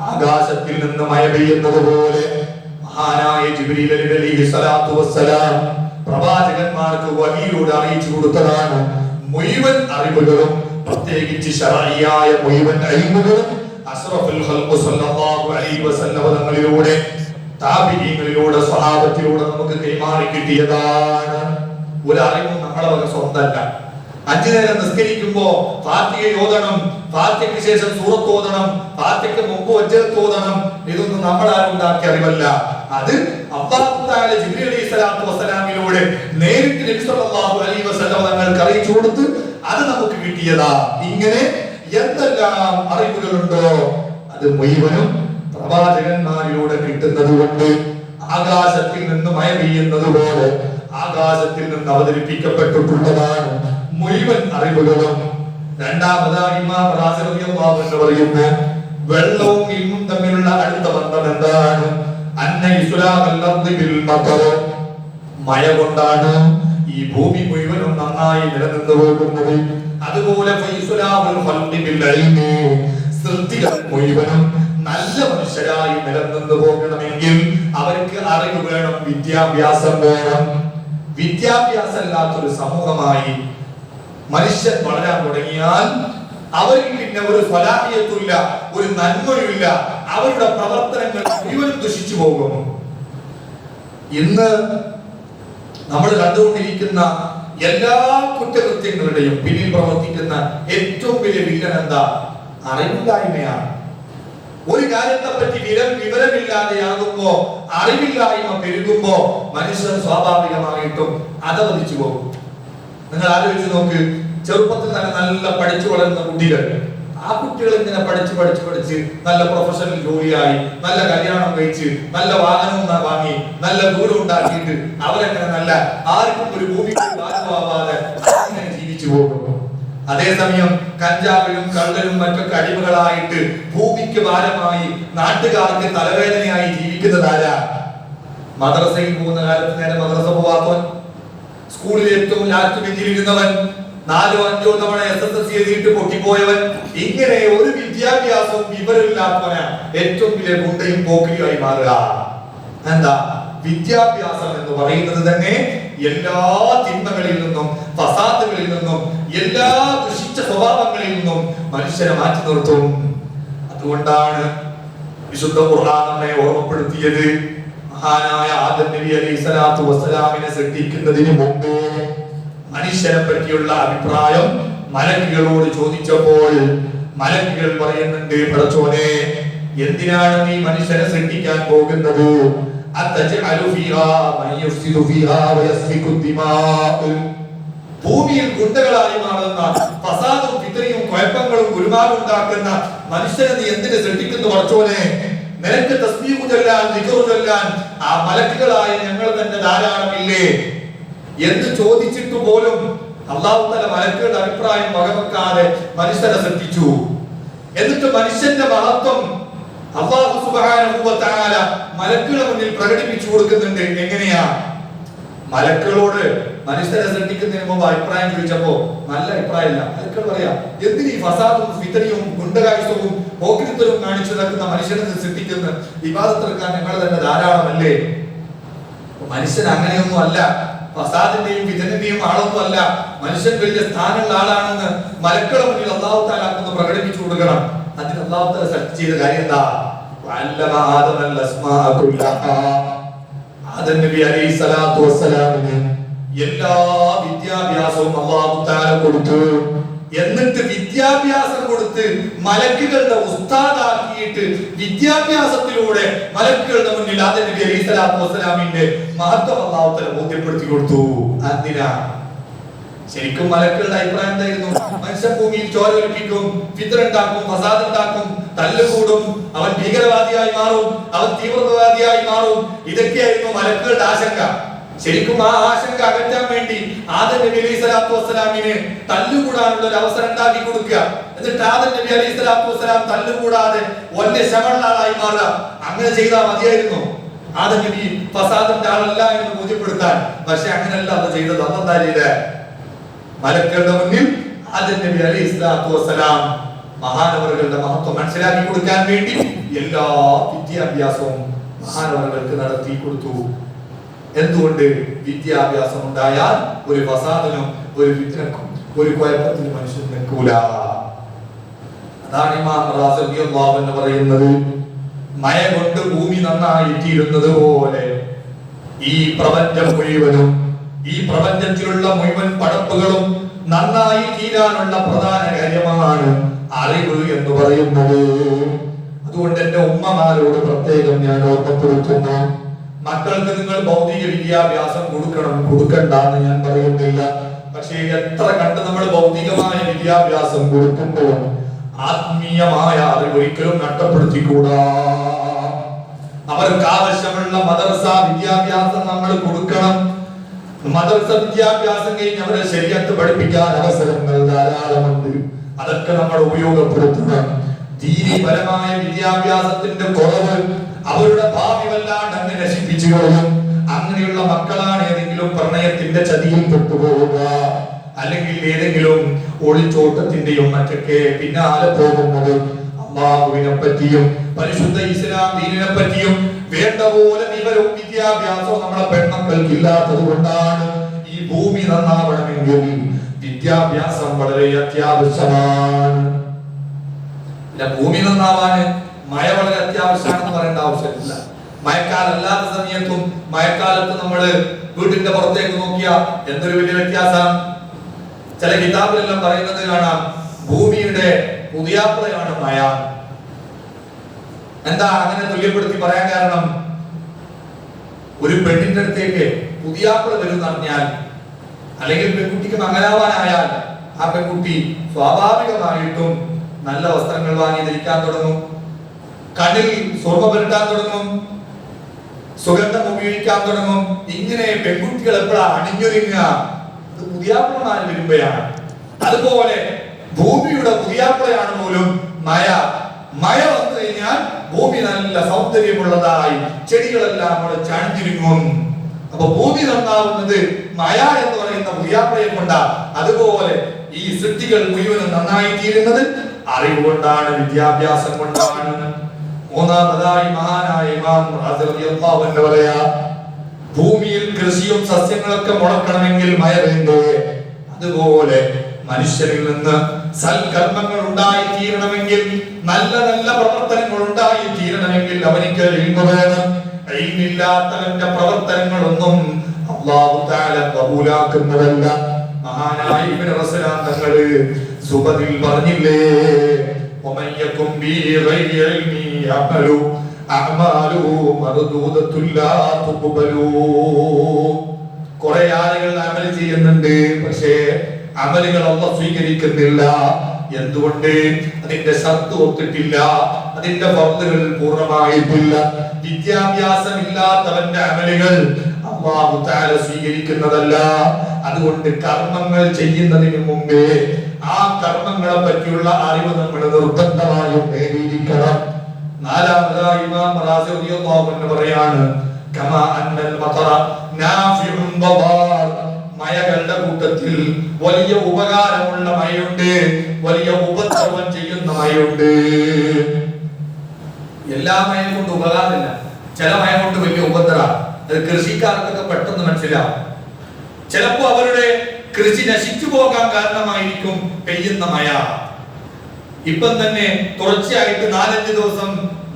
ആകാശത്തിൽ നിന്ന് മഴ പെയ്യുന്നത് പോലെ മഹാനായ ജിബ്രീൽ അലൈഹിസ്സലാത്തു വസ്സലാം പ്രവാചകന്മാർക്ക് വഹിയിലൂടെ അറിയിച്ചു കൊടുത്തതാണ് മുഴുവൻ അറിവുകളും. പ്രത്യേകിച്ച് ശർഈയായ മുഴുവൻ ഇൽമുകളും അഷ്റഫുൽ ഖൽഖ് സല്ലല്ലാഹു അലൈഹി വസല്ലം തങ്ങളിലൂടെ താബിഈങ്ങളിലൂടെ സ്വഹാബത്തിലൂടെ നമുക്ക് കൈമാറി കിട്ടിയതാണ്. ഒരു അറിവും നമ്മളെ വക സ്വന്തമല്ല. 5 നേരം നിസ്കരിക്കുമ്പോ ഫാത്തിഹ ഓതണം, ഫാത്തിഹയ്ക്ക് ശേഷം സൂറത്ത് ഓതണം, ഫാത്തിഹയ്ക്ക് മുമ്പ് വജ്ജത്ത് ഓതണം. ഇതൊന്നും നമ്മളാരും ഉണ്ടാക്കിയ അറിവല്ല. അത് അല്ലാഹു തആല ജിബ്രീൽ അലൈഹിസ്സലാത്തു വസ്സലാമിലൂടെ നേരിട്ട് നബി സല്ലല്ലാഹു അലൈഹി വസല്ലം തങ്ങൾക്ക് അറിയിച്ചു കൊടുത്ത് അത് നമുക്ക് കിട്ടിയതാ. ഇങ്ങനെ എന്തെല്ലാം അറിവുകളുണ്ടോ അത് മുഴുവനും പ്രവാചകന്മാരിലൂടെ കിട്ടുന്നത് കൊണ്ട് ആകാശത്തിൽ നിന്ന് മഴ പെയ്യുന്നത് പോലെ ആകാശത്തിൽ നിന്ന് അവതരിപ്പിക്കപ്പെട്ടിട്ടുള്ളതാണ് മുഴുവൻ അറിവുകളും. രണ്ടാമതായി ഇമാം റാസി റളിയല്ലാഹു അൻഹു പറയുന്നു, വെള്ളവും ഇൽമും തമ്മിലുള്ള അടുത്ത ബന്ധം എന്താണ്? അന്ന ഇസ്ലാഹൽ അർദി ബിൽ മതർ, മഴ കൊണ്ടാണ് ഈ ഭൂമി മുഴുവനും നന്നായി നിലനിന്നു പോകുന്നത്. അതുപോലെ ഫൈസുലാഹുൽ ഖൽബി ബിൽ ഇൽമി, സൃഷ്ടികൾ മുഴുവനും നല്ല മനുഷ്യരായി നിലനിന്നു പോകണമെങ്കിൽ അവർക്ക് അറിവ് വേണം, വിദ്യാഭ്യാസം വേണം. വിദ്യാഭ്യാസമില്ലാത്തൊരു സമൂഹമായി മനുഷ്യൻ വളരാൻ തുടങ്ങിയാൽ അവർക്ക് പിന്നെ ഒരു ഫലാഹിയത്തുമില്ല, ഒരു നന്മയുമില്ല. അവരുടെ പ്രവർത്തനങ്ങൾ മുഴുവനും ദുഷിച്ചു പോകും. ഇന്ന് നമ്മൾ കണ്ടുകൊണ്ടിരിക്കുന്ന എല്ലാ കുറ്റകൃത്യങ്ങളുടെയും പിന്നിൽ പ്രവർത്തിക്കുന്ന ഏറ്റവും വലിയ വില്ലൻ എന്താ? അറിവില്ലായ്മയാണ്. ഒരു കാര്യത്തെ പറ്റി വിവരമില്ലാതെയാകുമ്പോ, അറിവില്ലായ്മ പെരുകുമ്പോ മനുഷ്യർ സ്വാഭാവികമായിട്ടും അധപതിച്ചു പോകും. നിങ്ങൾ ആലോചിച്ച് നോക്ക്, ചെറുപ്പത്തിൽ തന്നെ നല്ല പഠിച്ചു വളരുന്ന കുട്ടികൾ, ആ കുട്ടികൾ ഇങ്ങനെ പഠിച്ച് നല്ല പ്രൊഫഷണൽ ജോലിയായി, നല്ല കല്യാണം കഴിച്ച്, നല്ല വാഹനം വാങ്ങി, നല്ല ദൂരം ഉണ്ടാക്കിയിട്ട് അവരങ്ങനെ നല്ല ആർക്കും ഒരു ഭൂമിക്ക് ഭാരമാവാതെ അങ്ങനെ ജീവിച്ചു പോകും. അതേസമയം കഞ്ചാവിലും കള്ളനും മറ്റൊക്കെ അടിമകളായിട്ട് ഭൂമിക്ക് ഭാരമായി നാട്ടുകാർക്ക് തലവേദനയായി ജീവിക്കുന്നതാരാ? മദ്രസയിൽ പോകുന്ന കാലത്ത് നേരെ മദ്രസ പോവാത്തവൻ, സ്കൂളിൽ ഏറ്റവും ലാസ്റ്റ് ബെഞ്ചിലിരുന്നവൻ, 4-5 തവണ SSLC എഴുതിയിട്ട് പൊട്ടിപ്പോയവൻ, ഇങ്ങനെ ഒരു വിദ്യാഭ്യാസവും വിവരമില്ലാത്തവനാണ് ഏറ്റവും വലിയ ഗുണ്ടയും പോക്കിരിയുമായി മാറുക. എന്താ? വിദ്യാഭ്യാസം എന്ന് പറയുന്നത് തന്നെ എല്ലാ തിന്മകളിൽ നിന്നും, ഫസാദുകളിൽ നിന്നും, എല്ലാ ദുഷിച്ച സ്വഭാവങ്ങളിൽ നിന്നും മനുഷ്യനെ മാറ്റി നിർത്തും. അതുകൊണ്ടാണ് വിശുദ്ധ ഖുർആൻ നമ്മെ ഓർമ്മപ്പെടുത്തിയത്, മഹാനായ ആദം നബി അലൈഹിസ്സലാത്തു വസ്സലാമിനെ സൃഷ്ടിക്കുന്നതിന് മുമ്പ് മനുഷ്യനെ പറ്റിയുള്ള അഭിപ്രായം മലക്കുകളോട് ചോദിച്ചപ്പോൾ മലക്കുകൾ പറയുന്നുണ്ട്, പടച്ചോനെ, എന്തിനാണ് നീ മനുഷ്യനെ സൃഷ്ടിക്കാൻ പോകുന്നത്? ഭൂമിയിൽ ഗുണ്ടകളായി മാറുന്ന ഫസാദും ഫിത്നയും കുഴപ്പങ്ങളും ഗുരുമാരും ഉണ്ടാക്കുന്ന മനുഷ്യനെ നീ എന്തിനെ സൃഷ്ടിക്കുന്നു പടച്ചോനെ? നിനക്ക് തസ്ബീഹ് ചൊല്ലാൻ, ദിക്ർ ചൊല്ലാൻ ആ മലക്കുകളായ ഞങ്ങൾ തന്നെ ധാരാളമില്ലേ എന്ന് ചോദിച്ചിട്ട് പോലും അല്ലാഹു തആല മലക്കുകളുടെ അഭിപ്രായം വകവെക്കാതെ മനുഷ്യനെ സൃഷ്ടിച്ചു. എന്നിട്ട് മനുഷ്യന്റെ മഹത്വം അല്ലാഹു സുബ്ഹാനഹു വ തആല മലക്കുകളുടെ മുന്നിൽ പ്രകടിപ്പിച്ചു കൊടുക്കുന്നുണ്ട്. എങ്ങനെയാ? മലക്കുകളോട് മനുഷ്യരെ സൃഷ്ടിക്കുന്നതിന് മുമ്പ് അഭിപ്രായം ചോദിച്ചപ്പോ നല്ല അഭിപ്രായമില്ല. മലക്കുകൾ പറയാ, എന്തിനീ ഫസാദും ഫിത്നയും ഗുണ്ടകായുസവും പോക്കിരിത്തരവും കാണിച്ചു നടക്കുന്ന മനുഷ്യനെ സൃഷ്ടിക്കുന്ന ഇബാദത്തെടുക്കാൻ ഞങ്ങൾ തന്നെ ധാരാളമല്ലേ? മനുഷ്യൻ അങ്ങനെയൊന്നും അല്ല, ഫസാദിന്റെയും ഫിത്നന്റെയും ആളൊന്നും അല്ല. മനുഷ്യൻ വലിയ സ്ഥാനമുള്ള ആളാണെന്ന് മലക്കുകളുടെ മുന്നിൽ അല്ലാഹു തആല ഒന്ന് പ്രകടിപ്പിച്ചു കൊടുക്കണം. അതിന് അല്ലാഹു തആല സൃഷ്ടിച്ച ചെയ്ത കാര്യം എന്താ? വഅല്ലമ ആദമൽ അസ്മാഅ കുല്ലഹാ, ആദം നബി അലൈഹിസ്സലാത്തു വസ്സലാമിന് എല്ലാ വിദ്യാഭ്യാസവും അല്ലാഹു തആല കൊടുത്തു. എന്നിട്ട് വിദ്യാഭ്യാസം കൊടുത്ത് മലക്കുകളുടെ ഉസ്താദാക്കിയിട്ട് വിദ്യാഭ്യാസത്തിലൂടെ മലക്കുകളുടെ മുന്നിൽ ആദം നബി അലൈഹിസ്സലാത്തു വസ്സലാമിന്റെ മഹത്വം അല്ലാഹു തആല ബോധ്യപ്പെടുത്തി കൊടുത്തു. എന്തിനാ? ശരിക്കും മലക്കുകളുടെ അഭിപ്രായം എന്തായിരുന്നു? മനുഷ്യ ഭൂമിയിൽ ചോര ഒലിപ്പിക്കും, ഫിത്ന ഉണ്ടാക്കും, ഫസാദ് ഉണ്ടാക്കും, തല്ലുകൂടും, അവൻ ഭീകരവാദിയായി മാറും, അവൻ തീവ്രവാദിയായി മാറും. ഇതൊക്കെയായിരുന്നു മലക്കുകളുടെ ആശങ്ക. ശരിക്കും ആ ആശങ്ക അകറ്റാൻ വേണ്ടി ആദം നബി അലൈഹിസ്സലാത്തു വസ്സലാമിന് തല്ലുകൂടാനുള്ള ഒരു അവസരം ഉണ്ടാക്കി കൊടുക്കുക. എന്നിട്ട് ആദം നബി അലൈഹിസ്സലാത്തു വസ്സലാം തല്ലുകൂടാതെ വലിയ ശമളാളായി മാറുക. അങ്ങനെ ചെയ്താൽ മതിയായിരുന്നു ആദം നബി ഫസാദിന്റെ ആളല്ല എന്ന് ബോധ്യപ്പെടുത്താൻ. പക്ഷെ അങ്ങനെയല്ല അത് ചെയ്തത്. അതെന്താ ചെയ്തത്? മലക്കുകളുടെ മുന്നിൽ ആദം നബി അലൈഹിസ്സലാത്തു വസ്സലാം മഹാനവറുകളുടെ മഹത്വം മനസ്സിലാക്കി കൊടുക്കാൻ വേണ്ടി എല്ലാ വിദ്യാഭ്യാസവും മഹാനവറുകൾക്ക് നടത്തി കൊടുത്തു. എന്തുകൊണ്ട്? വിദ്യാഭ്യാസം ഉണ്ടായാൽ ഒരു ഫസാദിനും ഒരു ഫിത്നക്കും ഒരു കുഴപ്പത്തിനും മനുഷ്യൻ നിൽക്കൂല. അതാണ് ഇമാം റാസി റളിയല്ലാഹു അൻഹു പറയുന്നത്, മഴ കൊണ്ട് ഭൂമി നന്നായിത്തീരുന്നത് പോലെ ഈ പ്രപഞ്ചം മുഴുവനും, ഈ പ്രപഞ്ചത്തിലുള്ള മുഴുവൻ പടപ്പുകളും നന്നായി തീരാനുള്ള പ്രധാന കാര്യമാണ് അറിവ് എന്ന് പറയുന്നത്. അതുകൊണ്ട് എന്റെ ഉമ്മമാരോട് പ്രത്യേകം ഞാൻ ഓർമ്മപ്പെടുത്തുന്നു, മക്കൾക്ക് നിങ്ങൾ ഭൗതിക വിദ്യാഭ്യാസം കൊടുക്കണ്ടെന്ന് ഞാൻ പറയുന്നില്ല. പക്ഷേ എത്ര കണ്ട് നമ്മൾ ഭൗതികമായ വിദ്യാഭ്യാസം കൊടുക്കുമ്പോഴും ആത്മീയമായ അറിവ് ഒരിക്കലും നഷ്ടപ്പെടുത്തിക്കൂടാ. അവർക്ക് ആവശ്യമുള്ള മദ്രസ വിദ്യാഭ്യാസം നമ്മൾ കൊടുക്കണം. മദ്രസ വിദ്യാഭ്യാസം കഴിഞ്ഞ് അവരെ ശരീഅത്ത് പഠിപ്പിക്കാൻ അവസരങ്ങൾ ധാരാളമുണ്ട്. അതൊക്കെ നമ്മൾ ഉപയോഗപ്പെടുത്തണം. ദീനീപരമായ വിദ്യാഭ്യാസത്തിന്റെ കുറവ് അവരുടെ ഭാവി വല്ലാണ്ട് അങ്ങ് നശിപ്പിച്ചു കളയും. അങ്ങനെയുള്ള മക്കളാണ് ഏതെങ്കിലും പ്രണയത്തിന്റെ ചതിയിൽ പെട്ടുപോവുക, അല്ലെങ്കിൽ ഏതെങ്കിലും ഒളിച്ചോട്ടത്തിന്റെയും മറ്റൊക്കെ പിന്നാലെ പോകുന്നത്. അല്ലാഹുവിനെ പറ്റിയും പരിശുദ്ധ ഇസ്ലാം ദീനിനെ പറ്റിയും വേണ്ട പോലെ വിവരവും വിദ്യാഭ്യാസവും നമ്മളെ പെൺമക്കൾക്ക് ഇല്ലാത്തത് കൊണ്ടാണ്. ഈ ഭൂമി നന്നാവണമെങ്കിൽ വിദ്യാഭ്യാസം വളരെ അത്യാവശ്യമാണ്. ഭൂമി നന്നാവാന് മഴ വളരെ അത്യാവശ്യമാണെന്ന് പറയേണ്ട ആവശ്യമില്ല. മഴക്കാലല്ലാത്ത സമയത്തും മഴക്കാലത്ത് നമ്മള് വീട്ടിന്റെ പുറത്തേക്ക് നോക്കിയാൽ എന്തൊരു വലിയ വ്യത്യാസം. ചില കിതാബിലെല്ലാം പറയുന്നത് കാണാം, ഭൂമിയുടെ പുതിയാപ്ലയാണ് മഴ. എന്താ അങ്ങനെ തുല്യപ്പെടുത്തി പറയാൻ കാരണം? ഒരു പെണ്ണിന്റെ അടുത്തേക്ക് പുതിയാപ്ല വരും പറഞ്ഞാൽ, അല്ലെങ്കിൽ പെൺകുട്ടിക്ക് മംഗലാവാനായാൽ ആ പെൺകുട്ടി സ്വാഭാവികമായിട്ടും നല്ല വസ്ത്രങ്ങൾ വാങ്ങി ധരിക്കാൻ തുടങ്ങും, കണ്ണിൽ സ്വർണ്ണ പുരട്ടാൻ തുടങ്ങും, സുഗന്ധം ഉപയോഗിക്കാൻ തുടങ്ങും. ഇങ്ങനെ പെൺകുട്ടികൾ എപ്പോഴാണ് അണിഞ്ഞൊരുങ്ങുക? അത് പുതിയാപ്ലമാര് വരുമ്പോഴാണ്. അതുപോലെ ഭൂമിയുടെ പുതിയാപ്ലയാണ് പോലും മഴ. മഴ വന്നു കഴിഞ്ഞാൽ ഭൂമി നല്ല സൗന്ദര്യമുള്ളതായി ചെടികളെല്ലാം അവിടെ ചാഞ്ഞിരുങ്ങും. അപ്പൊ ഭൂമി നന്നാവുന്നത് മഴ എന്ന് പറയുന്ന പുതിയാപ്ലയെ കൊണ്ടാ. അതുപോലെ ഈ സൃഷ്ടികൾ മുഴുവനും നന്നായി തീരുന്നത് അറിവ് കൊണ്ടാണ്, വിദ്യാഭ്യാസം കൊണ്ടാണ്. മൂന്നാമതായി മഹാനായ ഇമാം റാസി റളിയല്ലാഹു അൻഹു പറയാ, ഭൂമിയിൽ കൃഷിയും സസ്യങ്ങളൊക്കെ മുളക്കണമെങ്കിൽ മഴ വേണ്ടേ? അതുപോലെ മനുഷ്യരിൽ നിന്ന് സൽക്കർമ്മങ്ങൾ ഉണ്ടായി തീരണമെങ്കിൽ, നല്ല നല്ല പ്രവർത്തനങ്ങൾ ഉണ്ടായി തീരണമെങ്കിൽ അവനിക്ക് ഇൽമു വേണം. ഇൽമില്ലാത്തവന്റെ പ്രവർത്തനങ്ങളൊന്നും അല്ലാഹു തആല ഖബൂലാക്കുന്നതല്ല. മഹാനായ ഇബ്നു റസലാൻ തങ്ങള് സുബദിൽ പറഞ്ഞില്ലേ, ومن يكن به غير علمي يعمل أعماله مردودة لا تقبل. കുറെ ആളുകൾ അമൽ ചെയ്യുന്നുണ്ട്, പക്ഷേ അമലുകൾ അല്ലാഹു സ്വീകരിക്കുന്നില്ല. എന്തുകൊണ്ട്? അതിന്റെ ശർത്ത് ഒത്തിട്ടില്ല, അതിന്റെ ഫർളുകൾ പൂർണ്ണമായിട്ടില്ല. വിദ്യാഭ്യാസം ഇല്ലാത്തവന്റെ അമലുകൾ അല്ലാഹു തആല സ്വീകരിക്കുന്നതല്ല. അതുകൊണ്ട് കർമ്മങ്ങൾ ചെയ്യുന്നതിന് മുമ്പേ ആ കർമ്മങ്ങളെ പറ്റിയുള്ള അറിവ് നമ്മൾ നിർബന്ധമായും നേടിയിരിക്കണം. നാലാമതായി ഇമാം റാസി റളിയല്ലാഹു അൻഹു പറയാണ്, കമാ അന്നൽ മതറ നാഫിഉൻ വദാർ. മഴകളുടെ കൂട്ടത്തിൽ വലിയ ഉപകാരമുള്ള മഴയുണ്ട്, വലിയ ഉപദ്രവം ചെയ്യുന്ന മഴയുണ്ട്. എല്ലാ മഴ കൊണ്ട് ഉപകാരമില്ല, ചില മഴ കൊണ്ട് വലിയ ഉപദ്രവം. അത് കൃഷിക്കാർക്കൊക്കെ പെട്ടെന്ന് മനസ്സിലാവും. ചിലപ്പോ അവരുടെ കൃഷി നശിച്ചു പോകാൻ കാരണമായിരിക്കും പെയ്യുന്ന മഴ. ഇപ്പം തന്നെ തുടർച്ചയായിട്ട് 4-5 ദിവസം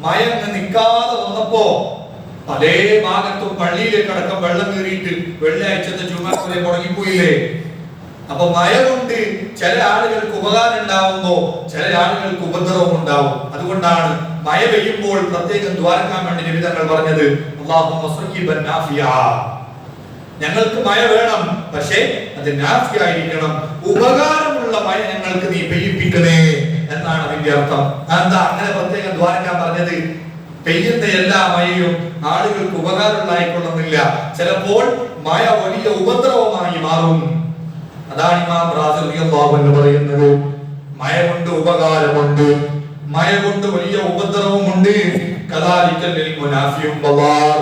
മഴ നിൽക്കാതെ വന്നപ്പോ പല ഭാഗത്തും പള്ളിയിലേക്ക് അടക്കം വെള്ളം കയറിയിട്ട് വെള്ളിയാഴ്ചത്തെ ചുമക്കുറെ മുടങ്ങിപ്പോയില്ലേ? അപ്പൊ മഴ കൊണ്ട് ചില ആളുകൾക്ക് ഉപകാരം ഉണ്ടാവുമ്പോ ചില ആളുകൾക്ക് ഉപദ്രവം ഉണ്ടാവും. അതുകൊണ്ടാണ് മഴ പെയ്യുമ്പോൾ പ്രത്യേകം ദ്വാരക്കാൻ വേണ്ടി നബി തങ്ങൾ പറഞ്ഞത്, അല്ലാഹുമ്മ സയ്യിബൻ നാഫിയാ. ഞങ്ങൾക്ക് മഴ വേണം, പക്ഷേ അത് നാഫിയായിരിക്കണം, ഉപകാരമുള്ള മഴ ഞങ്ങൾക്ക് നീ പെയ്യിപ്പിക്കണേ എന്നാണ് അതിന്റെ അർത്ഥം. എന്താ അങ്ങനെ പ്രത്യേകം ദ്വാരക്കാൻ പറഞ്ഞത്? പെയ്യുന്ന എല്ലാ മഴയും ആളുകൾക്ക് ഉപകാരമുണ്ടായിക്കൊള്ളുന്നില്ല. ചിലപ്പോൾ മഴ വലിയ ഉപദ്രവമായി മാറും. അതാണ് ഇമാം റാസി റളിയല്ലാഹു അൻഹു പറയുന്നത്, മഴ കൊണ്ട് ഉപകാരമുണ്ട്, മഴ കൊണ്ട് വലിയ ഉപദ്രവമുണ്ട്. കദാലിക്കൽ ഇൽമു നാഫിഉൻ വദാർ.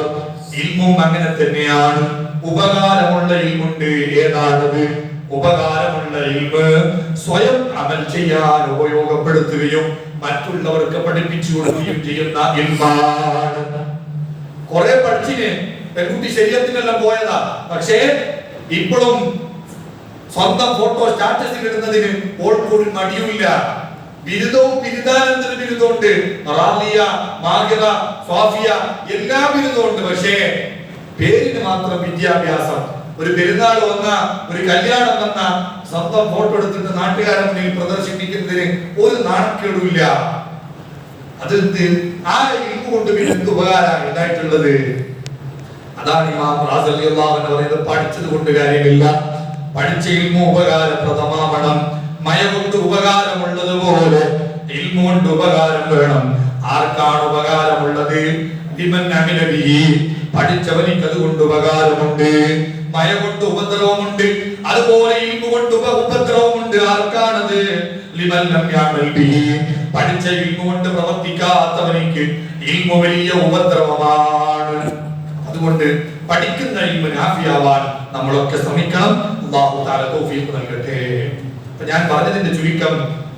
ഇൽമും അങ്ങനെ തന്നെയാണ്. ഉപകാരമുള്ള ഇൽമുണ്ട്. ഏതാണത്? ഉപകാരമുള്ള ഇൽമ് സ്വയം അമൽ ചെയ്യാൻ ഉപയോഗപ്പെടുത്തുകയും മറ്റുള്ളവർക്ക് പഠിപ്പിച്ചു കൊടുക്കുകയും ചെയ്യുന്ന ഇൽമാണ്. കുറെ പഠിച്ചിന് പെൺകുട്ടി ശരീരത്തിനെല്ലാം പോയതാ, പക്ഷേ ഇപ്പോഴും സ്വന്തം ഫോട്ടോ സ്റ്റാറ്റസിൽ ഇടുന്നതിന് ഓൾക്കൂടി മടിയുമില്ല. ബിരുദവും ബിരുദാനന്തര ബിരുദമുണ്ട്, റാലിയ, മാഹിറ, സ്വാഫിയ എല്ലാ ബിരുദമുണ്ട്. പക്ഷേ പേരിന് മാത്രം വിദ്യാഭ്യാസം. ഒരു പെരുന്നാൾ വന്ന, ഒരു കല്യാണം വന്ന സ്വന്തം ഫോട്ടോ എടുത്തിട്ട് നാട്ടുകാരുടെ മുന്നിൽ പ്രദർശിപ്പിക്കുന്നതിന് ഒരു നാണക്കേടുമില്ല. അത് ആ ഇൽമു കൊണ്ട് പിന്നെ എന്ത് ഉപകാരമാണ് ഉണ്ടായിട്ടുള്ളത്? അതാണ് ഇമാം റാസി റളിയല്ലാഹു അൻഹു പറയുന്നത്, പഠിച്ചത് കൊണ്ട് കാര്യമില്ല, പഠിച്ച ഇൽമു ഉപകാരപ്രദമാവണം. മയ കൊണ്ട് ഉപകാരമുള്ളതുപോലെ ഇൽമു കൊണ്ട് ഉപകാരം വേണം. ആർക്കാണ് ഉപകാരമുള്ളത്? ലിമൻ അമില ബിഹി, പഠിച്ചവനിക്ക് അതുകൊണ്ട് ഉപകാരമുണ്ട്. മയ കൊണ്ട് ഉപദ്രവമുണ്ട്, അതുപോലെ ഇൽമു കൊണ്ട് ഉപദ്രവമുണ്ട്. ആർക്കാണത്? ലിമൻ ലം യഅമൽ ബിഹി, പഠിച്ച ഇൽമു കൊണ്ട് പ്രവർത്തിക്കാത്തവനിക്ക് ഇൽമു വലിയ ഉപദ്രവമാണ്. അതുകൊണ്ട് പഠിക്കുന്ന ഇൽമു നാഫിയാവാൻ നമ്മളൊക്കെ ശ്രമിക്കണം. അല്ലാഹു തആല തൗഫീഖ് നൽകട്ടെ. ഞാൻ പറഞ്ഞതിന്റെ ചുരുക്കം,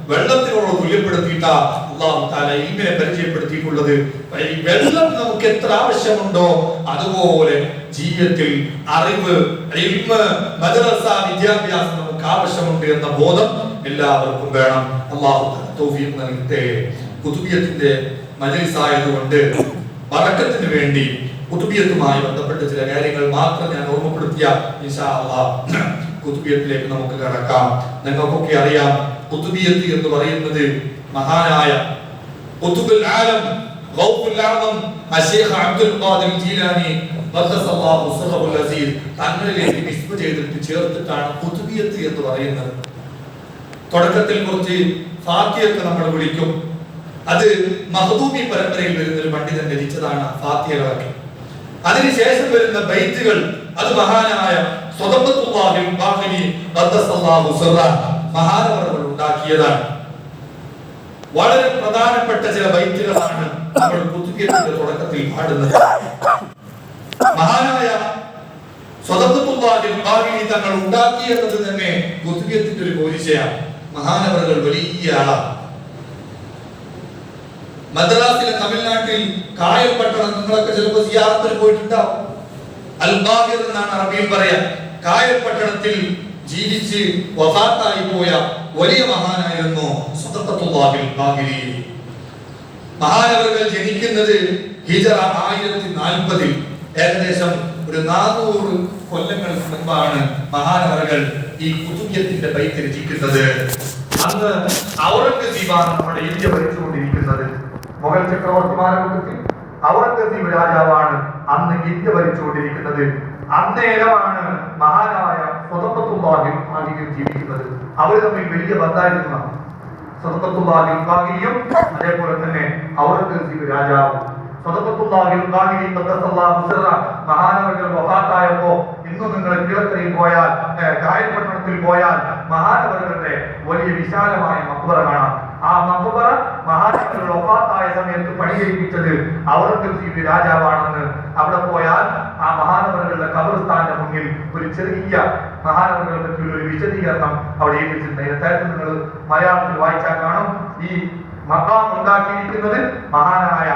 വെള്ളത്തിനോട് തുല്യപ്പെടുത്തിയിട്ട അല്ലാഹു തആല ഇൽമിനെ പരിചയപ്പെടുത്തിയിട്ടുള്ളത്. വെള്ളം നമുക്ക് എത്ര ആവശ്യമുണ്ടോ അതുപോലെ ജീവിതത്തിൽ അറിവ്, ഇൽമ്, മദ്രസ വിദ്യാഭ്യാസം നമുക്ക് ആവശ്യമുണ്ട് എന്ന ബോധം എല്ലാവർക്കും വേണം. അല്ലാഹു തആല തൗഫീഖ് നൽകട്ടെ. കുതുബിയത്തിന്റെ മജ്‌ലിസ് ആയതുകൊണ്ട് ബറക്കത്തിന് വേണ്ടി കുതുബിയത്തുമായി ബന്ധപ്പെട്ട ചില കാര്യങ്ങൾ മാത്രം ഞാൻ ഓർമ്മപ്പെടുത്തിയ ഇൻഷാ അല്ലാഹ് കുതുബിയത്തിലേക്ക് നമുക്ക് കടക്കാം. നിങ്ങൾക്കൊക്കെ അറിയാം, കുതുബിയത്ത് എന്ന് പറയുന്നത് മഹാനായ ഖുതുബുൽ ആലം ഗൗസുൽ ആദം അശൈഖ് അബ്ദുൽ ഖാദിർ ജീലാനി ഖദ്ദസല്ലാഹു സിർറഹുൽ അസീസ് തങ്ങളിലേക്ക് നിസ്ബ ചെയ്തിട്ട് ചേർത്തിട്ടാണ് കുതുബിയത്ത് എന്ന് പറയുന്നത്. തുടക്കത്തിൽ കുറച്ച് ഫാത്തിഹയൊക്കെ നമ്മൾ വിളിക്കും. അത് മഖ്ദൂമി പരമ്പരയിൽ വരുന്ന ഒരു പണ്ഡിതൻ രചിച്ചതാണ് ഫാത്തിഹകളൊക്കെ. അതിനുശേഷം വരുന്ന ബൈത്തുകൾ അത് മഹാനായ സ്വദഖത്തുല്ലാഹിൽ ബാഖിലി ഖദ്ദസല്ലാഹു സിർറഹു മഹാനവറുകൾ ഉണ്ടാക്കിയതാണ്. വളരെ പ്രധാനപ്പെട്ട ചില ബൈത്തുകളാണ് നമ്മൾ കുതുബിയത്തിന്റെ തുടക്കത്തിൽ പാടുന്നത്. മഹാനായ സ്വദഖത്തുല്ലാഹിൽ ബാഖിലി തങ്ങൾ ഉണ്ടാക്കിയത് തന്നെ കുതുബിയത്തിന്റെ ഒരു പോരിശയാണ്. മഹാനവറുകൾ വലിയ ആളാണ്. മദ്രാസിലെ തമിഴ്നാട്ടിൽ കായൽ പട്ടണം നിങ്ങളൊക്കെ ചിലപ്പോൾ സിയാറത്തിന് പോയിട്ടുണ്ടാവും. അൽ ബാഹിർ എന്നാണ് അറബിയിൽ പറയാ. കായൽ പട്ടണത്തിൽ ജീവിച്ച് വഫാത്തായി പോയ വലിയ മഹാനായിരുന്നു സ്വദഖത്തുല്ലാഹിൽ ബാഖിലി. മഹാനവറുകൾ ജനിക്കുന്നത് ഹിജറ 1040 ഏകദേശം ഒരു 400 കൊല്ലങ്ങൾക്ക് മുമ്പാണ് മഹാനവറുകൾ ഈ കുതുബിയത്തിന്റെ ബൈത്ത് രചിക്കുന്നത്. അന്ന് ഔറംഗസീബാണ് നമ്മുടെ ഇന്ത്യ ഭരിച്ചുകൊണ്ടിരിക്കുന്നത്. മുഗൾ ചക്രവർത്തിമാരെ കൂട്ടത്തിൽ ഔറംഗസീബ് രാജാവാണ് അന്ന് ഇന്ത്യ ഭരിച്ചുകൊണ്ടിരിക്കുന്നത്. അന്നേരമാണ് മഹാനായ സ്വദഖത്തുല്ലാഹിൽ ബാഖിലി ജീവിക്കുന്നത്. അവർ തമ്മിൽ വലിയ ബന്ധമായിരുന്നു. സ്വദഖത്തുല്ലാഹിൽ ബാഖിലിയും അതേപോലെ തന്നെ ഔറംഗസീബ് രാജാവും. സ്വദഖത്തുല്ലാഹിൽ ബാഖിലി ഖദ്ദസല്ലാഹു സിർറഹു മഹാനവറുകൾ വഫാത്തായപ്പോ ഇന്ന് നിങ്ങൾ കിഴക്കരയിൽ പോയാൽ, കായൽ പട്ടണത്തിൽ പോയാൽ മഹാനവറുകളുടെ വലിയ വിശാലമായ മഖ്ബറ കാണാം. ആ മഖ്ബറ മഹാനവറുകൾ വഫാത്തായ സമയത്ത് പണി കഴിപ്പിച്ചത് ഔറംഗസീബ് രാജാവാണെന്ന് അവിടെ പോയാൽ ആ മഹാനവറുകളുടെ ഖബർസ്ഥാന്റെ മുന്നിൽ ഒരു ചെറിയ മഹാനവറുകളെ പറ്റിയുള്ള ഒരു വിശദീകരണം അവിടെ എഴുതിയിട്ടുണ്ട്. നേരത്തെ നിങ്ങൾ മലയാളത്തിൽ വായിച്ചാൽ കാണും. ഈ മഖാം ഉണ്ടാക്കിയിരിക്കുന്നത് മഹാനായ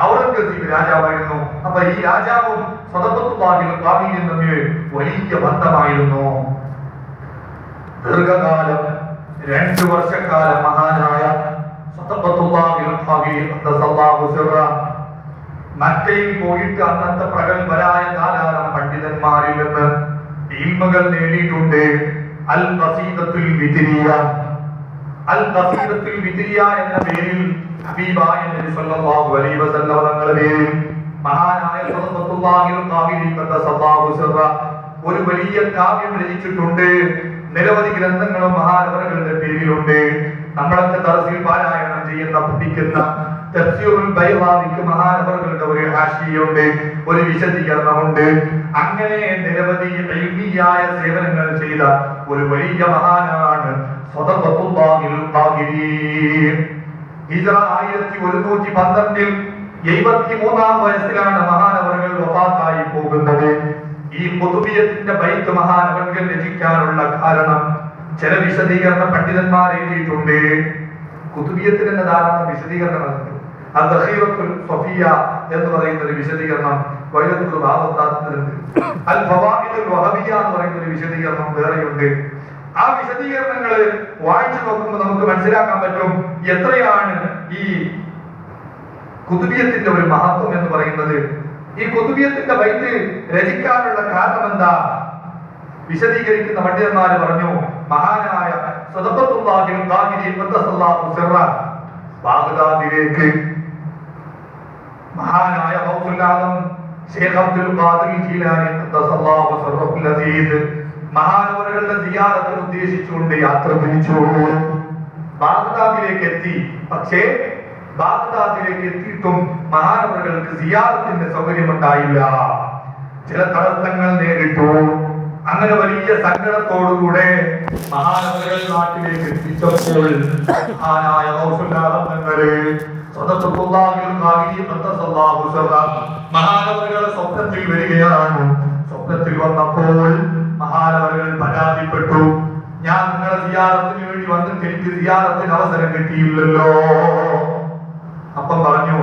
ഔറംഗസീബ് രാജാവായിരുന്നു. അപ്പൊ ഈ രാജാവും സ്വദഖത്തുല്ലാഹിൽ ബാഖിലിയും തമ്മിൽ വലിയ ബന്ധമായിരുന്നു. ദീർഘകാലം 2 വർഷക്കാലം മഹാനായ സ്വദഖത്തുല്ലാഹിൽ ബാഖിലി ഖദ്ദസല്ലാഹു സിർറഹു മക്കയിൽ പോയിട്ട് അന്നത്തെ പ്രഗത്ഭരായ ധാരാളം പണ്ഡിതന്മാരിൽ നിന്ന് ഇൽമുകൾ നേടിയിട്ടുണ്ട്. അൽ ഖസീദത്തുൽ വിത്രിയ, അൽ ഖസീദത്തുൽ വിത്രിയ എന്ന പേരിൽ ഹബീബായ നബി സല്ലല്ലാഹു അലൈഹി വസല്ലം തങ്ങളുടെ പേരിൽ മഹാനായ സ്വദഖത്തുല്ലാഹിൽ ബാഖിലി ഖദ്ദസല്ലാഹു സിർറഹു ഒരു വലിയ കാവ്യം രചിച്ചിട്ടുണ്ട്. നിരവധി ഗ്രന്ഥങ്ങളും മഹാനവറുകളുടെ പേരിലുണ്ട്. നമ്മളൊക്കെ ദർസിൽ പാരായണം ചെയ്യുന്ന പഠിക്കുന്ന തഫ്സീറുൽ ബൈളാവിക്ക് മഹാനവറുകളുടെ ഒരു ഹാഷിയുണ്ട്, ഒരു വിശദീകരണമുണ്ട്. അങ്ങനെ നിരവധി ഇൽമിയായ സേവനങ്ങൾ ചെയ്ത ഒരു വലിയ മഹാനാണ് സ്വദഖത്തുല്ലാഹിൽ ബാഖിലി. ഹിജറ 1112 73-ാം വയസ്സിലാണ് മഹാനവറുകൾ വഫാത്തായി പോകുന്നത്. ഈ ഖുതുബിയത്തിന്റെ ബൈത്ത് മഹാനവറുകൾ രചിക്കാനുള്ള കാരണം ചില വിശദീകരണ പണ്ഡിതന്മാർ എഴുതിയിട്ടുണ്ട്. ഖുതുബിയത്തിന് തന്നെ ധാരാളം വിശദീകരണങ്ങളുണ്ട്. അൽ-ദഖീറത്തുൽ സഫിയ എന്ന് പറയുന്ന ഒരു വിശദീകരണം വൈലത്തുൽ ബാവത്താത്തിനുണ്ട്. അൽ ഫവായിദുൽ വഹബിയ എന്ന് പറയുന്ന ഒരു വിശദീകരണം വേറെയുണ്ട്. ആ വിശദീകരണങ്ങൾ വായിച്ചു നോക്കുമ്പോൾ നമുക്ക് മനസ്സിലാക്കാൻ പറ്റും എത്രയാണ് ഈ കുതുബിയത്തിന്റെ ഒരു മഹത്വം എന്ന് പറയുന്നത്. ഈ കുതുബിയത്തിന്റെ ബൈത്ത് രചിക്കാനുള്ള കാരണം എന്താ? വിശദീകരിക്കുന്ന പണ്ഡിതന്മാര് പറഞ്ഞു, മഹാനായ സദഖത്തുല്ലാഹിൽ ഖാദിരി ഖദ്ദസല്ലാഹു സിർറ ബാഗ്ദാദിലേക്ക് മഹാനായ ഗൗസുൽ ആദം ശൈഖ് അബ്ദുൽ ഖാദിർ ജീലാനി ഖദ്ദസല്ലാഹു സിർറഹുൽ അസീസ് മഹാനവറുകളുടെ സിയാറത്തിന് ഉദ്ദേശിച്ചുകൊണ്ട് യാത്ര തിരിച്ചു. ബാഗ്ദാദിലേക്ക് എത്തി. പക്ഷേ ബാഗ്ദാദിലേക്ക് എത്തിയിട്ടും മഹാനവറുകൾക്ക് സിയാറത്തിന്റെ സൗകര്യമുണ്ടായില്ല. ചില തടസ്സങ്ങൾ നേരിട്ടു. അങ്ങനെ വലിയ സങ്കടത്തോടുകൂടെ മഹാനവറുകൾ നാട്ടിലേക്ക് എത്തിച്ചപ്പോൾ മഹാനായ മഹാനവറുകളുടെ സ്വപ്നത്തിൽ വരികയാണ്. സ്വപ്നത്തിൽ വന്നപ്പോൾ മഹാനവറുകൾ പരാതിപ്പെട്ടു, ഞാൻ നിങ്ങളെ സിയാറത്തിന് വേണ്ടി വന്നിട്ട് എനിക്ക് സിയാറത്തിന് അവസരം കിട്ടിയില്ലല്ലോ. അപ്പം പറഞ്ഞു,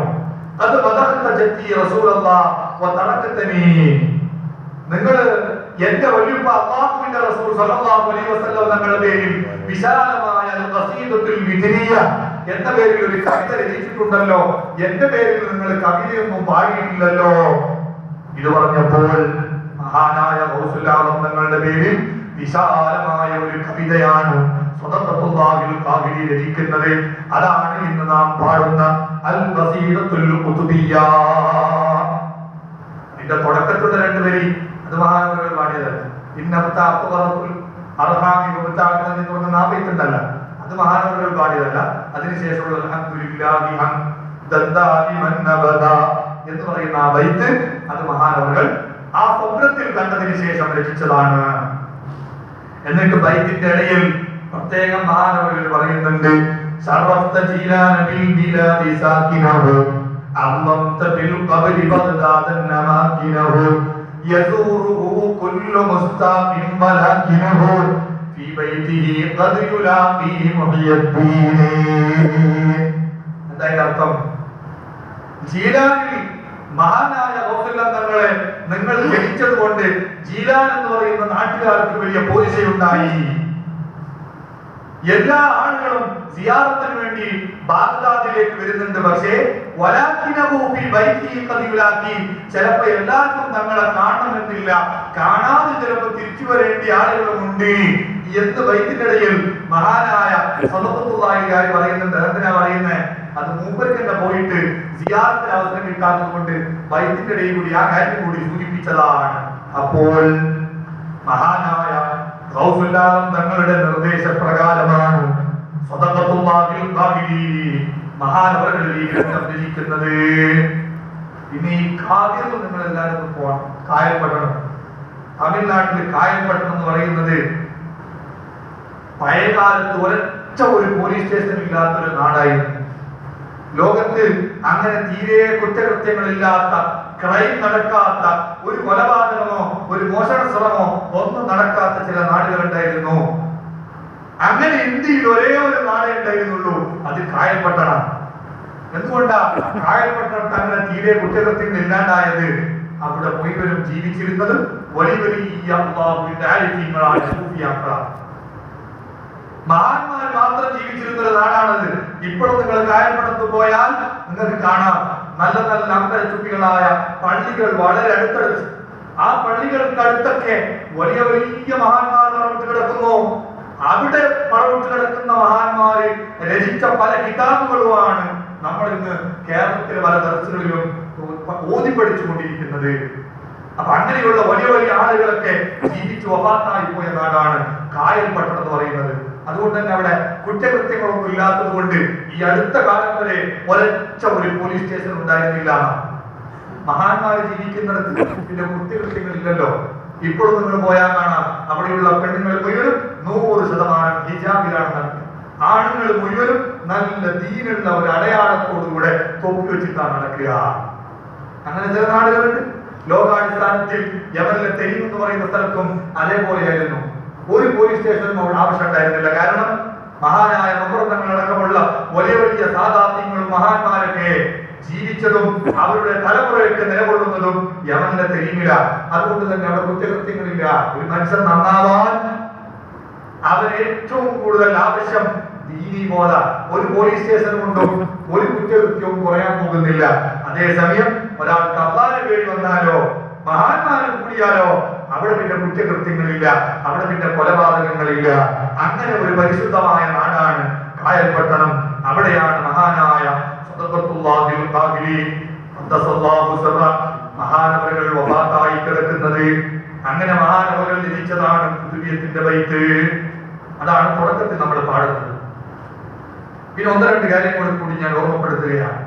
അത് നിങ്ങള് എന്റെ വല്യുപ്പ അല്ലാഹുവിന്റെ റസൂൽ സല്ലല്ലാഹു അലൈഹി വസല്ലം തങ്ങളുടെ പേരിൽ വിശാലമായ ഖസീദത്തുൽ വിദ്രിയ എന്ന പേരിൽ ഒരു കവിത രചിച്ചിട്ടുണ്ടല്ലോ, എന്റെ പേരിൽ നിങ്ങൾ കവിതയൊന്നും പാടിയിട്ടില്ലല്ലോ. ഇത് പറഞ്ഞപ്പോൾ മഹാനായ ഗൗസുൽ ആദം തങ്ങളുടെ പേരിൽ വിശാലമായ ഒരു കവിതയാണ് സദഖത്തുല്ലാഹിൽ ഖാദിരി രചിക്കുന്നത്. അതാണ് ഇന്ന് നാം പാടുന്ന അൽ ഖസീദത്തുൽ ഖുതുബിയ്യ. ഇതിന്റെ തുടക്കത്തിലുള്ള രണ്ട് വരി അത് മഹാനവറുകൾ പാടിയതല്ല. നാപത്തുണ്ടല്ല, അത് മഹാനവറുകൾ പാടിയതല്ല. അതിനുശേഷമുള്ള എന്ന് പറയുന്ന ആ ബൈത്ത് അത് മഹാനവറുകൾ ആ സ്വപ്നത്തിൽ കണ്ടതിന് ശേഷം രചിച്ചതാണ്. എന്നിട്ട് ബൈത്തിന്റെ ഇടയിൽ പ്രത്യേകം മഹാനവറുകൾ പറയുന്നുണ്ട്, ശറഫ്ത ജീലാന ബിൽ ബിലാദി സാകിനഹു അമ്മംത ബിൽ ഖബരി ബഗ്ദാദൻ നമാകിനഹു യസൂറുഹു കുല്ലു മുസ്താഖിൻ വലാകിനഹു ഫീ ബൈതിഹി ഖദ് യുലാഖി മുഹിയദ്ദീൻ. എന്താ അർത്ഥം? ജീലാനിൽ മഹാനായ ഗൗസുൽ തങ്ങളെ നിങ്ങൾ ജനിച്ചത് കൊണ്ട് ജീലാൻ എന്ന് പറയുന്ന നാട്ടുകാർക്ക് വലിയ പോലീസയുണ്ടായി. എല്ലാ ആളുകളും സിയാറത്തിന് വേണ്ടി ബാഗ്ദാദിലേക്ക് വരുന്നുണ്ട്. പക്ഷേ ചിലപ്പോ എല്ലാവർക്കും തങ്ങളെ കാണണമെന്നില്ല, കാണാതെ ചിലപ്പോ തിരിച്ചു വരേണ്ട ആളുകളുമുണ്ട് എന്ന് ബൈത്തിന്റെ ഇടയിൽ മഹാനായ സല്ലല്ലാഹു അലൈഹി പറയുന്നുണ്ട്. എന്തിനാ പറയുന്നത്? അത് മൂപ്പർക്കെന്നെ പോയിട്ട് സിയാറത്തിന് അവസരം കിട്ടാത്തത് കൊണ്ട് ബൈത്തിന്റെ ഇടയിൽ കൂടി ആ കാര്യം കൂടി സൂചിപ്പിച്ചതാണ്. അപ്പോൾ മഹാനായ ഗൗസുൽ ആദം തങ്ങളുടെ നിർദ്ദേശപ്രകാരമാണ് സദഖത്തുല്ലാഹിൽ ഖാദിരി മഹാനവറുകൾ ഈ ഗ്രന്ഥം രചിക്കുന്നത്. ഇനി ഈ ഖാദിർ നിങ്ങൾ എല്ലാവരും പോകണം. കായൽപട്ടണം, തമിഴ്നാട്ടിൽ കായൽപട്ടണം എന്ന് പറയുന്നത് പഴയകാലത്ത് ഒരൊറ്റ ഒരു പോലീസ് സ്റ്റേഷൻ ഇല്ലാത്തൊരു നാടായിരുന്നു. ലോകത്ത് അങ്ങനെ തീരെ കുറ്റകൃത്യങ്ങളില്ലാത്ത, ക്രൈം നടക്കാത്ത, ഒരു കൊലപാതകമോ ഒരു മോഷണ ശ്രമമോ ഒന്നും നടക്കാത്ത ചില നാടുകൾ ഉണ്ടായിരുന്നു. അങ്ങനെ ഇന്ത്യയിൽ ഒരേ ഒരു നാടേ ഉണ്ടായിരുന്നുള്ളൂ, അത് കായൽപട്ടണം. എന്തുകൊണ്ടാ കായൽപട്ടണത്ത് അങ്ങനെ തീരെ കുറ്റകൃത്യങ്ങൾ ഇല്ലാണ്ടായത്? അവിടെ മുഴുവനും ജീവിച്ചിരുന്നത് വലിയ വലിയ അല്ലാഹുവിന്റെ ആലിമീങ്ങളായ സൂഫിയാക്കളാണ്. മഹാന്മാർ മാത്രം ജീവിച്ചിരുന്ന ഒരു നാടാണത്. ഇപ്പോഴും നിങ്ങൾ കായൽപട്ടണത്ത് പോയാൽ നിങ്ങൾക്ക് കാണാം നല്ല നല്ല അമ്പലച്ചുട്ടികളായ പള്ളികൾ വളരെ അടുത്തടുത്ത്. ആ പള്ളികൾക്കടുത്തൊക്കെ വലിയ വലിയ മഹാന്മാർ മറവിട്ട് കിടക്കുന്നു. അവിടെ മറവിട്ട് കിടക്കുന്ന മഹാന്മാര് രചിച്ച പല കിതാബുകളുമാണ് നമ്മൾ ഇന്ന് കേരളത്തിലെ പല ദർസുകളിലും ഓതിപ്പടിച്ചു കൊണ്ടിരിക്കുന്നത്. അപ്പൊ അങ്ങനെയുള്ള വലിയ വലിയ ആളുകളൊക്കെ ജീവിച്ചു വഫാത്തായി പോയ നാടാണ് കായൽപട്ടണം എന്ന് പറയുന്നത്. അതുകൊണ്ട് തന്നെ അവിടെ കുറ്റകൃത്യങ്ങളൊന്നും ഇല്ലാത്തത് കൊണ്ട് ഈ അടുത്ത കാലം വരെ ഒരൊറ്റ ഒരു പോലീസ് സ്റ്റേഷൻ ഉണ്ടായിരുന്നില്ല. മഹാന്മാര് ജീവിക്കുന്നിടത്ത് പിന്നെ കുറ്റകൃത്യങ്ങൾ ഇല്ലല്ലോ. ഇപ്പോഴും നിങ്ങൾ പോയാൽ കാണാം അവിടെയുള്ള പെണ്ണുങ്ങൾ മുഴുവനും 100% ഹിജാബിലാണ് നടക്കുന്നത്. ആണുങ്ങൾ മുഴുവനും നല്ല ദീനുള്ള ഒരു അടയാളത്തോടുകൂടെ തൊപ്പി വെച്ചിട്ടാണ് നടക്കുക. അങ്ങനെ ചില നാടുകളുണ്ട്. ലോകാടിസ്ഥാനത്തിൽ യമനിലെ തെരീം എന്ന് പറയുന്ന സ്ഥലത്തും അതേപോലെയായിരുന്നു. ഒരു പോലീസ് സ്റ്റേഷനും അവിടെ ആവശ്യം ഉണ്ടായിരുന്നില്ല. കാരണം മഹാനായ തങ്ങളടക്കമുള്ള വലിയ വലിയ സാദാത്യങ്ങളും മഹാന്മാരൊക്കെ ജീവിച്ചതും അവരുടെ തലമുറയൊക്കെ നിലകൊള്ളുന്നതും യമനിലെ തെരീമില. അതുകൊണ്ട് തന്നെ അവിടെ കുറ്റകൃത്യങ്ങളില്ല. ഒരു മനുഷ്യൻ നന്നാവാൻ അവര് ഏറ്റവും കൂടുതൽ ആവശ്യം ദീനി ബോധ. ഒരു പോലീസ് സ്റ്റേഷൻ കൊണ്ടും ഒരു കുറ്റകൃത്യവും കുറയാൻ പോകുന്നില്ല. അതേസമയം ഒരാൾക്ക് അള്ളാഹുവിനെ പേടി വന്നാലോ മഹാന്മാരെ കൂടിയാലോ അവിടെ പിന്നെ കുറ്റകൃത്യങ്ങളില്ല, അവിടെ പിന്നെ കൊലപാതകങ്ങളില്ല. അങ്ങനെ ഒരു പരിശുദ്ധമായ നാടാണ് കായൽപട്ടണം. അവിടെയാണ് മഹാനായ മഹാനവറുകൾ വഫാത്തായി കിടക്കുന്നത്. അങ്ങനെ മഹാനവറുകൾ രചിച്ചതാണ് കുതുബിയത്തിന്റെ ബൈത്ത്. അതാണ് തുടക്കത്തിൽ നമ്മൾ പാടുന്നത്. പിന്നെ ഒന്ന് രണ്ട് കാര്യം കൂടി ഞാൻ ഓർമ്മപ്പെടുത്തുകയാണ്.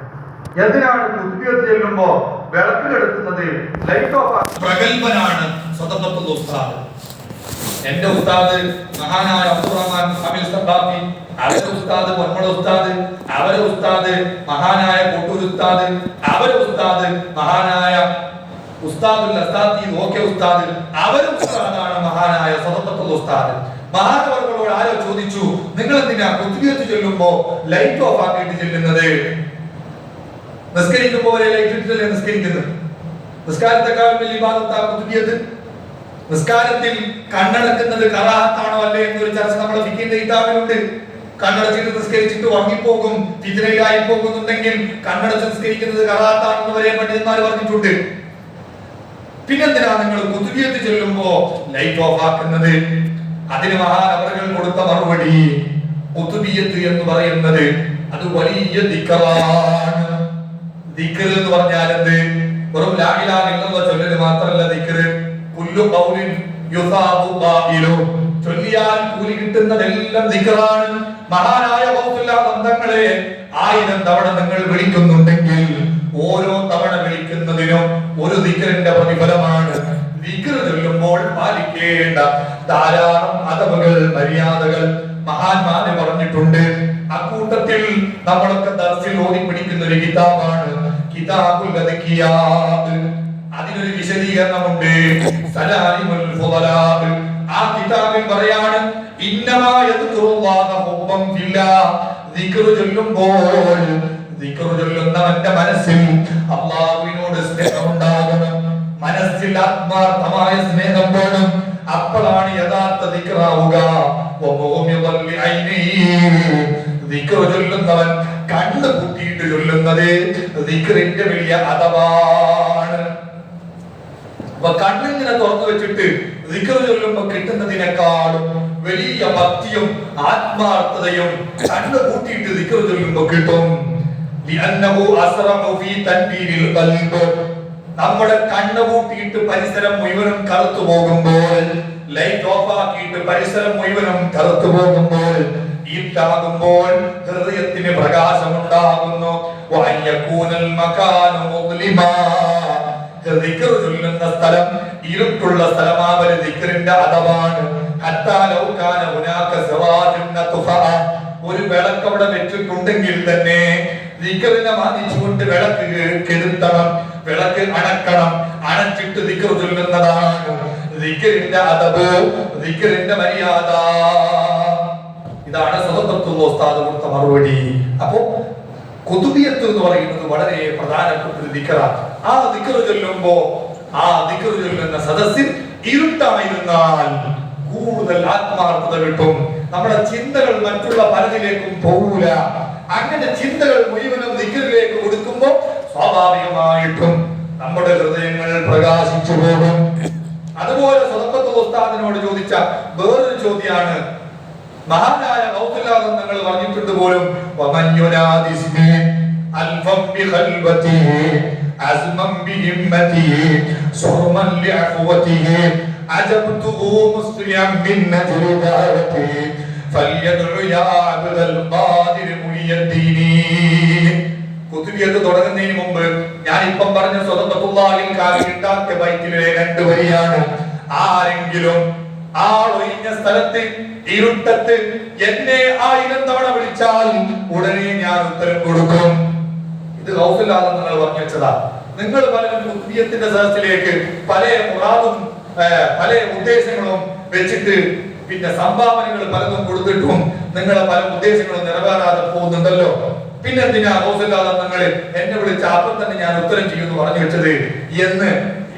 എന്തിനാണ് കുതുബിയത്ത് ചെല്ലുമ്പോ വിളക്ക് കെടുത്തുന്നത്? Light of. പ്രഗൽഭനാണ് സ്വതന്ത്രത്തുൽ ഉസ്താദ്. എന്റെ ഉസ്താദ് മഹാനായ അബ്ദുറഹ്മാൻ അമീൽ സഖാഫി, അവരുടെ ഉസ്താദ് മർമള ഉസ്താദ്, അവരുടെ ഉസ്താദ് മഹാനായ കോട്ടൂർ ഉസ്താദ്, അവരുടെ ഉസ്താദ് മഹാനായ ഉസ്താദുൽ അസ്താദി ഓക്കെ ഉസ്താദ്, അവരുടെ ഉസ്താദാണ് മഹാനായ സ്വതന്ത്രത്തുൽ ഉസ്താദ്. മഹാനവർകളോട് ആരോ ചോദിച്ചു, നിങ്ങൾ എന്തിനാ കുതുബിയത്ത് ചൊല്ലുമ്പോ ലൈറ്റ് ഓഫ് ആക്കിയിട്ട് ചെല്ലുന്നത്? നിസ്കരിക്കുമ്പോ ലൈറ്റ് ഇട്ടിട്ടല്ലേ നിസ്കരിക്കുന്നത്? നിസ്കാരത്തെക്കാളും വലിയ ഇബാദത്താ കുതുബിയത്ത്. നിസ്കാരത്തിൽ കണ്ണടക്കുന്നത് കറാഹത്താണോ അല്ലേ എന്നൊരു ചർച്ച നമ്മളെ ഫിഖിന്റെ കിതാബിലുണ്ട്. കണ്ണടച്ചിട്ട് നിസ്കരിച്ചിട്ട് ഉറങ്ങിപ്പോകും, ഫിത്നയിലായി പോകുന്നുണ്ടെങ്കിൽ കണ്ണടച്ച് നിസ്കരിക്കുന്നത് കറാഹത്താണെന്ന് വരെ പണ്ഡിതന്മാർ പറഞ്ഞിട്ടുണ്ട്. പിന്നെന്തിനാ നിങ്ങൾ കുതുബിയത്ത് ചൊല്ലുമ്പോ ലൈറ്റ് ഓഫ് ആക്കുന്നത്? അതിന് മഹാനവറുകൾ കൊടുത്ത മറുപടി, കുതുബിയത്ത് എന്ന് പറയുന്നത് അത് വലിയ ദിക്റാണ്. ദിക്ർ എന്ന് പറഞ്ഞാൽ എന്ത്? വെറും ലാ ഇലാഹ ഇല്ലല്ലാഹ് ചൊല്ലല് മാത്രമല്ല ദിക്ർ. കുല്ലു ഖൗലിൻ യുസാബു ഖായിലു, ചൊല്ലിയാൽ കൂലി കിട്ടുന്നതെല്ലാം ദിക്റാണ്. മഹാനായ ഖൗസുല്ലാ ബന്ധങ്ങളെ 1000 തവണ നിങ്ങൾ വിളിക്കുന്നുണ്ടെങ്കിൽ ഓരോ തവണ വിളിക്കുന്നതിനും ഒരു ദിക്റിന്റെ പ്രതിഫലമാണ്. ദിക്ർ ചൊല്ലുമ്പോൾ പാലിക്കേണ്ട ധാരാളം അദബുകൾ, മര്യാദകൾ മഹാന്മാര് പറഞ്ഞിട്ടുണ്ട്. അക്കൂട്ടത്തിൽ നമ്മളൊക്കെ ദർസിൽ ഓതി പിടിക്കുന്ന ഒരു കിതാബാണ് കിതാബുൽ അദ്കിയാത്ത്. അതിനൊരു വിശദീകരണമുണ്ട്, സലാലിമുൽ ഫുദലാ. ആ കിതാബിൽ പറയാണ്, ഇന്നമാ യദ്കുറുല്ലാഹ ഹുബ്ബൻ ഫില്ലാഹ്. ദിക്ർ ചൊല്ലുമ്പോൾ, ദിക്ർ ചൊല്ലുന്നവന്റെ മനസ്സിൽ അല്ലാഹുവിനോട് സ്നേഹം ഉണ്ടാകണം, മനസ്സിൽ ആത്മാർത്ഥമായ സ്നേഹം വേണം. അപ്പോഴാണ് യഥാർത്ഥ ദിക്റാവുക. ദിക്ർ ചൊല്ലുന്നവൻ കണ്ണ് പൂട്ടിയിട്ട് ചൊല്ലുന്നത് ദിക്റിന്റെ വലിയ അദബാണ്. അപ്പൊ കണ്ണിങ്ങനെ തുറന്നു വെച്ചിട്ട് ദിക്ർ ചൊല്ലുമ്പോ കിട്ടുന്നതിനേക്കാളും വലിയ ഭക്തിയും ആത്മാർത്ഥതയും കണ്ണ് പൂട്ടിയിട്ട് ദിക്ർ ചൊല്ലുമ്പോ കിട്ടും. നമ്മുടെ കണ്ണ് പൂട്ടിയിട്ട് പരിസരം മുഴുവനും കറുത്തു പോകുമ്പോൾ, ലൈറ്റ് ഓഫ് ആക്കിയിട്ട് പരിസരം മുഴുവനും കറുത്തു പോകുമ്പോൾ, ഇരുട്ടാകുമ്പോൾ ഹൃദയത്തിന് പ്രകാശമുണ്ടാകുന്നു. ദിക്ർ ചൊല്ലുന്ന സ്ഥലം ഇരുട്ടുള്ള സ്ഥലമാവല് ദിക്റിന്റെ അദബാണ്. ഒരു വിളക്ക് അവിടെ വെച്ചിട്ടുണ്ടെങ്കിൽ തന്നെ ദിക്റിനെ മാനിച്ചുകൊണ്ട് വിളക്ക് കെടുത്തണം, വിളക്ക് അണക്കണം. അണച്ചിട്ട് ദിക്ർ ചൊല്ലുന്നതാണ് ദിക്റിന്റെ അദബ്, ദിക്റിന്റെ മര്യാദ. ഇതാണ് സ്വതന്ത്രത്തുൽ ഉസ്താദ് കൊടുത്ത മറുപടി. അപ്പോ കുതുബിയത്ത് എന്ന് പറയുന്നത് വളരെ പ്രധാനപ്പെട്ട ഒരു ദിക്റാണ്. ആ ദിക്ർ ചൊല്ലുമ്പോ, ആ ദിക്ർ ചൊല്ലുന്ന സദസ്സിൽ ഇരുട്ടായിരുന്നാൽ കൂടുതൽ ആത്മാർത്ഥത കിട്ടും. നമ്മുടെ ചിന്തകൾ മറ്റുള്ള പലതിലേക്കും പോകൂല. അങ്ങനെ ചിന്തകൾ മുഴുവനും ദിക്റിലേക്ക് കൊടുക്കുമ്പോൾ സ്വാഭാവികമായിട്ടും നമ്മുടെ ഹൃദയങ്ങൾ പ്രകാശിച്ചു പോകും. അതുപോലെ സ്വതന്ത്രത്തുൽ ഉസ്താദിനോട് ചോദിച്ച വേറൊരു ചോദ്യമാണ്, മഹാനായ ഖൗസുല്ലാ തങ്ങൾ പറഞ്ഞിട്ടുണ്ട് പോലും, വമൻ യുനാദിസ്മി അൽഫം ബിഖൽബതിഹി അസ്മൻ ബിഹിമ്മതിഹി സുർമൻ ലിഅഫ്വതിഹി അജബ്തുഹു മുസ്ലിം മിൻ നജ്രി ദഅവതിഹി ഫൽയദ്ഉ യാ അബ്ദൽ ഖാദിർ മുഹിയദ്ദീനി. കുതുബിയത്ത് തുടങ്ങുന്നതിന് മുമ്പ് ഞാൻ ഇപ്പം പറഞ്ഞ സ്വതന്ത്രത്തുല്ലാഹിൽ കാലിട്ടാക്കിയ ബൈത്തിലെ 2 വരിയാണ്. ആരെങ്കിലും ആളൊഴിഞ്ഞ സ്ഥലത്ത് ഇരുട്ടത്ത് എന്നെ 1000 തവണ വിളിച്ചാൽ ഉടനെ ഞാൻ ഉത്തരം കൊടുക്കും. ഇത് ഖൗസുല്ലാ തങ്ങൾ പറഞ്ഞു വെച്ചതാ. നിങ്ങൾ പലരും കുതുബിയത്തിന്റെ സദസ്സിലേക്ക് പല മുറാദും പല ഉദ്ദേശങ്ങളും വെച്ചിട്ട് പിന്നെ സംഭാവനകൾ പലതും കൊടുത്തിട്ടും നിങ്ങളെ പല ഉദ്ദേശങ്ങളും നിറവേറാതെ പോകുന്നുണ്ടല്ലോ. പിന്നെ എന്തിനാ ഖൗസുല്ലാ തങ്ങൾ എന്നെ വിളിച്ച അപ്പം തന്നെ ഞാൻ ഉത്തരം ചെയ്യുമെന്ന് പറഞ്ഞു വെച്ചത് എന്ന്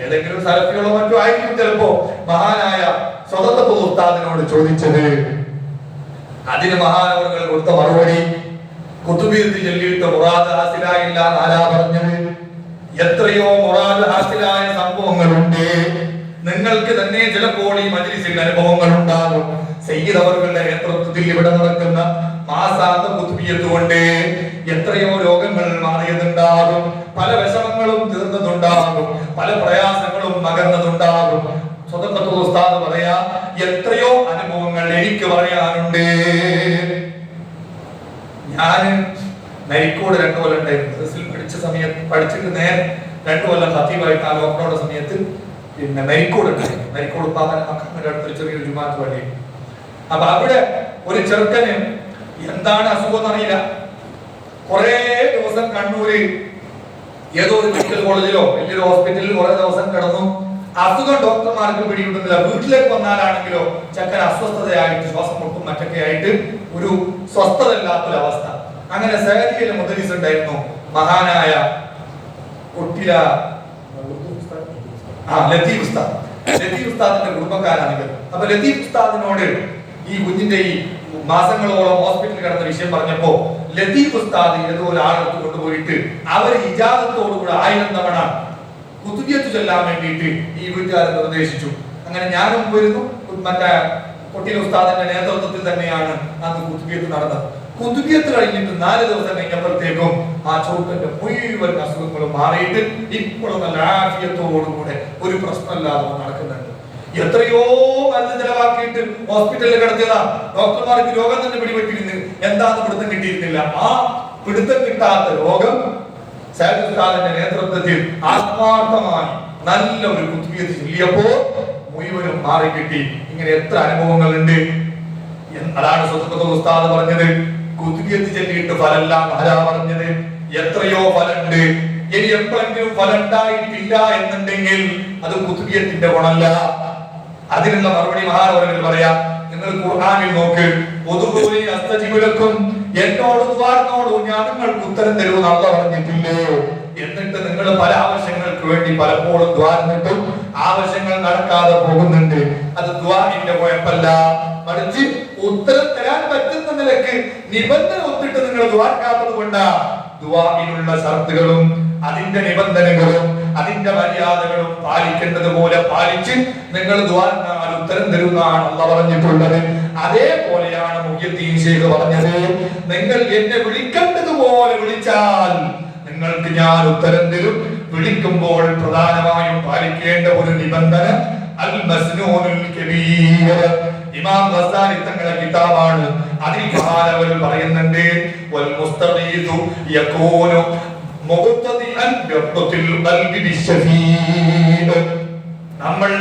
ഏതെങ്കിലും സലഫികളോ മറ്റോ ആയിരിക്കും ചിലപ്പോ മഹാനായ സ്വതന്ത്രത്തുൽ ഉസ്താദിനോട് ചോദിച്ചത്. അതിന് മഹാനവറുകൾ കൊടുത്ത മറുപടി കുത്തുബീയത്ത് ചൊല്ലിയിട്ട് മുറാദ് ഹാസിലായില്ല എന്നാലാ പറഞ്ഞത്. എത്രയോ മുറാദ് ഹാസിലായ സംഭവങ്ങളുണ്ട്. നിങ്ങൾക്ക് തന്നെ ചിലപ്പോൾ ഈ മജ്‌ലിസിൽ അനുഭവങ്ങൾ ഉണ്ടാകും. സയ്യിദ് അവറുകളുടെ നേതൃത്വത്തിൽ ഇവിടെ നടക്കുന്ന മാസാന്ത കുത്തുബിയത്ത് കൊണ്ട് എത്രയോ രോഗങ്ങൾ മാറിയതുണ്ടാകും, പല വിഷമങ്ങളും തീർന്നതുണ്ടാകും, പല പ്രയാസങ്ങളും മകന്നതുണ്ടാകും. സ്വതന്ത്രത്തുൽ ഉസ്താദ് പറയാ, എത്രയോ അനുഭവങ്ങൾ എനിക്ക് പറയാനുണ്ട്. ഞാൻ നരിക്കോട് 2 കൊല്ലം ഉണ്ടായിരുന്നു. പഠിച്ച സമയത്ത് പഠിച്ചിട്ട് നേരെ 2 കൊല്ലം ഖത്തീബായിട്ട് ആ ലോക്ക്ഡൌൺ സമയത്ത് പിന്നെ നരിക്കോട് ഉണ്ടായിരുന്നു. നരിക്കോട് പാപ്പന്റെ അടുത്തൊരു ചെറിയൊരു ജുമാഅത്ത് പള്ളി. അപ്പൊ അവിടെ ഒരു ചെറുക്കന് എന്താണ് അസുഖം എന്നറിയില്ല. കുറെ ദിവസം കണ്ണൂര് ഏതോ ഒരു മെഡിക്കൽ കോളേജിലോ വലിയൊരു ഹോസ്പിറ്റലിൽ കുറെ ദിവസം കിടന്നു. അസുഖം ഡോക്ടർമാർക്ക് പിടികിട്ടുന്നില്ല. വീട്ടിലേക്ക് വന്നാലാണെങ്കിലോ ചക്കൻ അസ്വസ്ഥതയായിട്ട് ശ്വാസം മുട്ടും മറ്റൊക്കെ ആയിട്ട് ഒരു സ്വസ്ഥത ഇല്ലാത്തൊരവസ്ഥ. അങ്ങനെ സഹദിയിലെ മുദരിസ് ഉണ്ടായിരുന്നു, മഹാനായ കൊട്ടില ലത്തീഫ് ഉസ്താദ്. ലത്തീഫ് ഉസ്താദിന്റെ കുടുംബക്കാരാണെങ്കിൽ. അപ്പൊ ലത്തീഫ് ഉസ്താദിനോട് ഈ കുഞ്ഞിന്റെ ഈ മാസങ്ങളോളം ഹോസ്പിറ്റലിൽ കിടന്ന വിഷയം പറഞ്ഞപ്പോ ലത്തീഫ് ഉസ്താദ് ഏതോ ഒരാളെടുത്ത് കൊണ്ടുപോയിട്ട് അവർ ഇജാസത്തോടുകൂടെ 1000 തവണ കുത്തുബിയത്ത് ചൊല്ലാൻ വേണ്ടിയിട്ട് ഈ വീട്ടുകാരെ നിർദ്ദേശിച്ചു. അങ്ങനെ ഞാനും പോയിരുന്നു. മറ്റേ കൊട്ടില ഉസ്താദിന്റെ നേതൃത്വത്തിൽ തന്നെയാണ് അന്ന് കുത്തുബിയത്ത് നടന്നത്. കുത്തുബിയത്ത് കഴിഞ്ഞിട്ട് 4 ദിവസം കഴിഞ്ഞപ്പോഴത്തേക്കും ആ ചോട്ടന്റെ മുഴുവൻ അസുഖങ്ങളും മാറിയിട്ട് ഇപ്പോഴും നല്ല ആഫിയത്തോടുകൂടെ ഒരു പ്രശ്നമില്ലാതെ നടക്കുന്നുണ്ട്. എത്രയോ മരുന്ന് ചെലവാക്കിയിട്ട് ഹോസ്പിറ്റലിൽ കിടത്തിയതാ. ഡോക്ടർമാർക്ക് രോഗം തന്നെ പിടിപെട്ടിരുന്നു, എന്താന്ന് പിടുത്തം കിട്ടിയിരുന്നില്ല. ആ പിടുത്തം കിട്ടാത്ത രോഗം സയ്യിദ് ഉസ്താദിന്റെ നേതൃത്വത്തിൽ ആത്മാർത്ഥമായി നല്ല ഒരു കുത്തുബിയത്ത് ചൊല്ലിയപ്പോ മുഴുവനും മാറി കിട്ടി. ഇങ്ങനെ എത്ര അനുഭവങ്ങളുണ്ട്. അതാണ് സ്വതന്ത്രത്തുൽ ഉസ്താദ് പറഞ്ഞത്, കുത്തുബിയത്ത് ചൊല്ലിയിട്ട് ഫലല്ല ആരാ പറഞ്ഞത്? എത്രയോ ഫലമുണ്ട്. ഇനി എപ്പോഴെങ്കിലും ഫലം ഉണ്ടായിട്ടില്ല എന്നുണ്ടെങ്കിൽ അത് കുത്തുബിയത്തിന്റെ ഗുണമല്ല. അതിനുള്ള മറുപടി മഹാനവറുകൾ പറയാ. നിങ്ങൾ ഖുർആനിൽ നോക്ക്, ഉദ്ഉനി അസ്തജിബ് ലക്കും, എന്നോട് ദുആനോട് ഞാൻ നിങ്ങൾക്ക് ഉത്തരം തരുമെന്ന് അല്ലാഹു പറഞ്ഞിട്ടില്ലേ? എന്നിട്ട് നിങ്ങൾ പല ആവശ്യങ്ങൾക്ക് വേണ്ടി പലപ്പോഴും ദുആ ചെയ്തിട്ടും ആവശ്യങ്ങൾ നടക്കാതെ പോകുന്നുണ്ട്. അത് ദുആഇന്റെ കുഴപ്പമല്ല, മറിച്ച് ഉത്തരം തരാൻ പറ്റുന്ന നിലക്ക് നിബന്ധന ഒത്തിട്ട് നിങ്ങൾ ദുആക്കാത്തത് കൊണ്ടാ. ദുആഇനുള്ള ഷർത്തുകളും അതിന്റെ നിബന്ധനകളും അതിന്റെ മര്യാദകളും പാലിക്കേണ്ടതുപോലെ പാലിച്ച് നിങ്ങൾ ദുആഇനാൽ ഉത്തരം തരുമെന്നാണ് അല്ലാഹു പറഞ്ഞിട്ടുള്ളത്. അതേപോലെയാണ് മുഹ്യിദ്ദീൻ ശൈഖ് പറഞ്ഞത്, നിങ്ങൾ എന്നെ വിളിക്കേണ്ടതുപോലെ വിളിച്ചാൽ നിങ്ങൾക്ക് ഞാൻ ഉത്തരം തരും. വിളിക്കുമ്പോൾ പ്രധാനമായും പാലിക്കേണ്ട ഒരു നിബന്ധന അൽ മസ്നൂനുൽ കബീർ. ഇമാം ഗസാലി തങ്ങളുടെ കിതാബാണ്. അതിൽ മഹാനവർ പറയുന്നുണ്ട്, വൽ മുസ്തഗീതു യകൂനു മുഖ്തദിഅൻ ബിഖത്തിൽ ഖൽബി ബിശ്ശഫീദ്. നമ്മൾ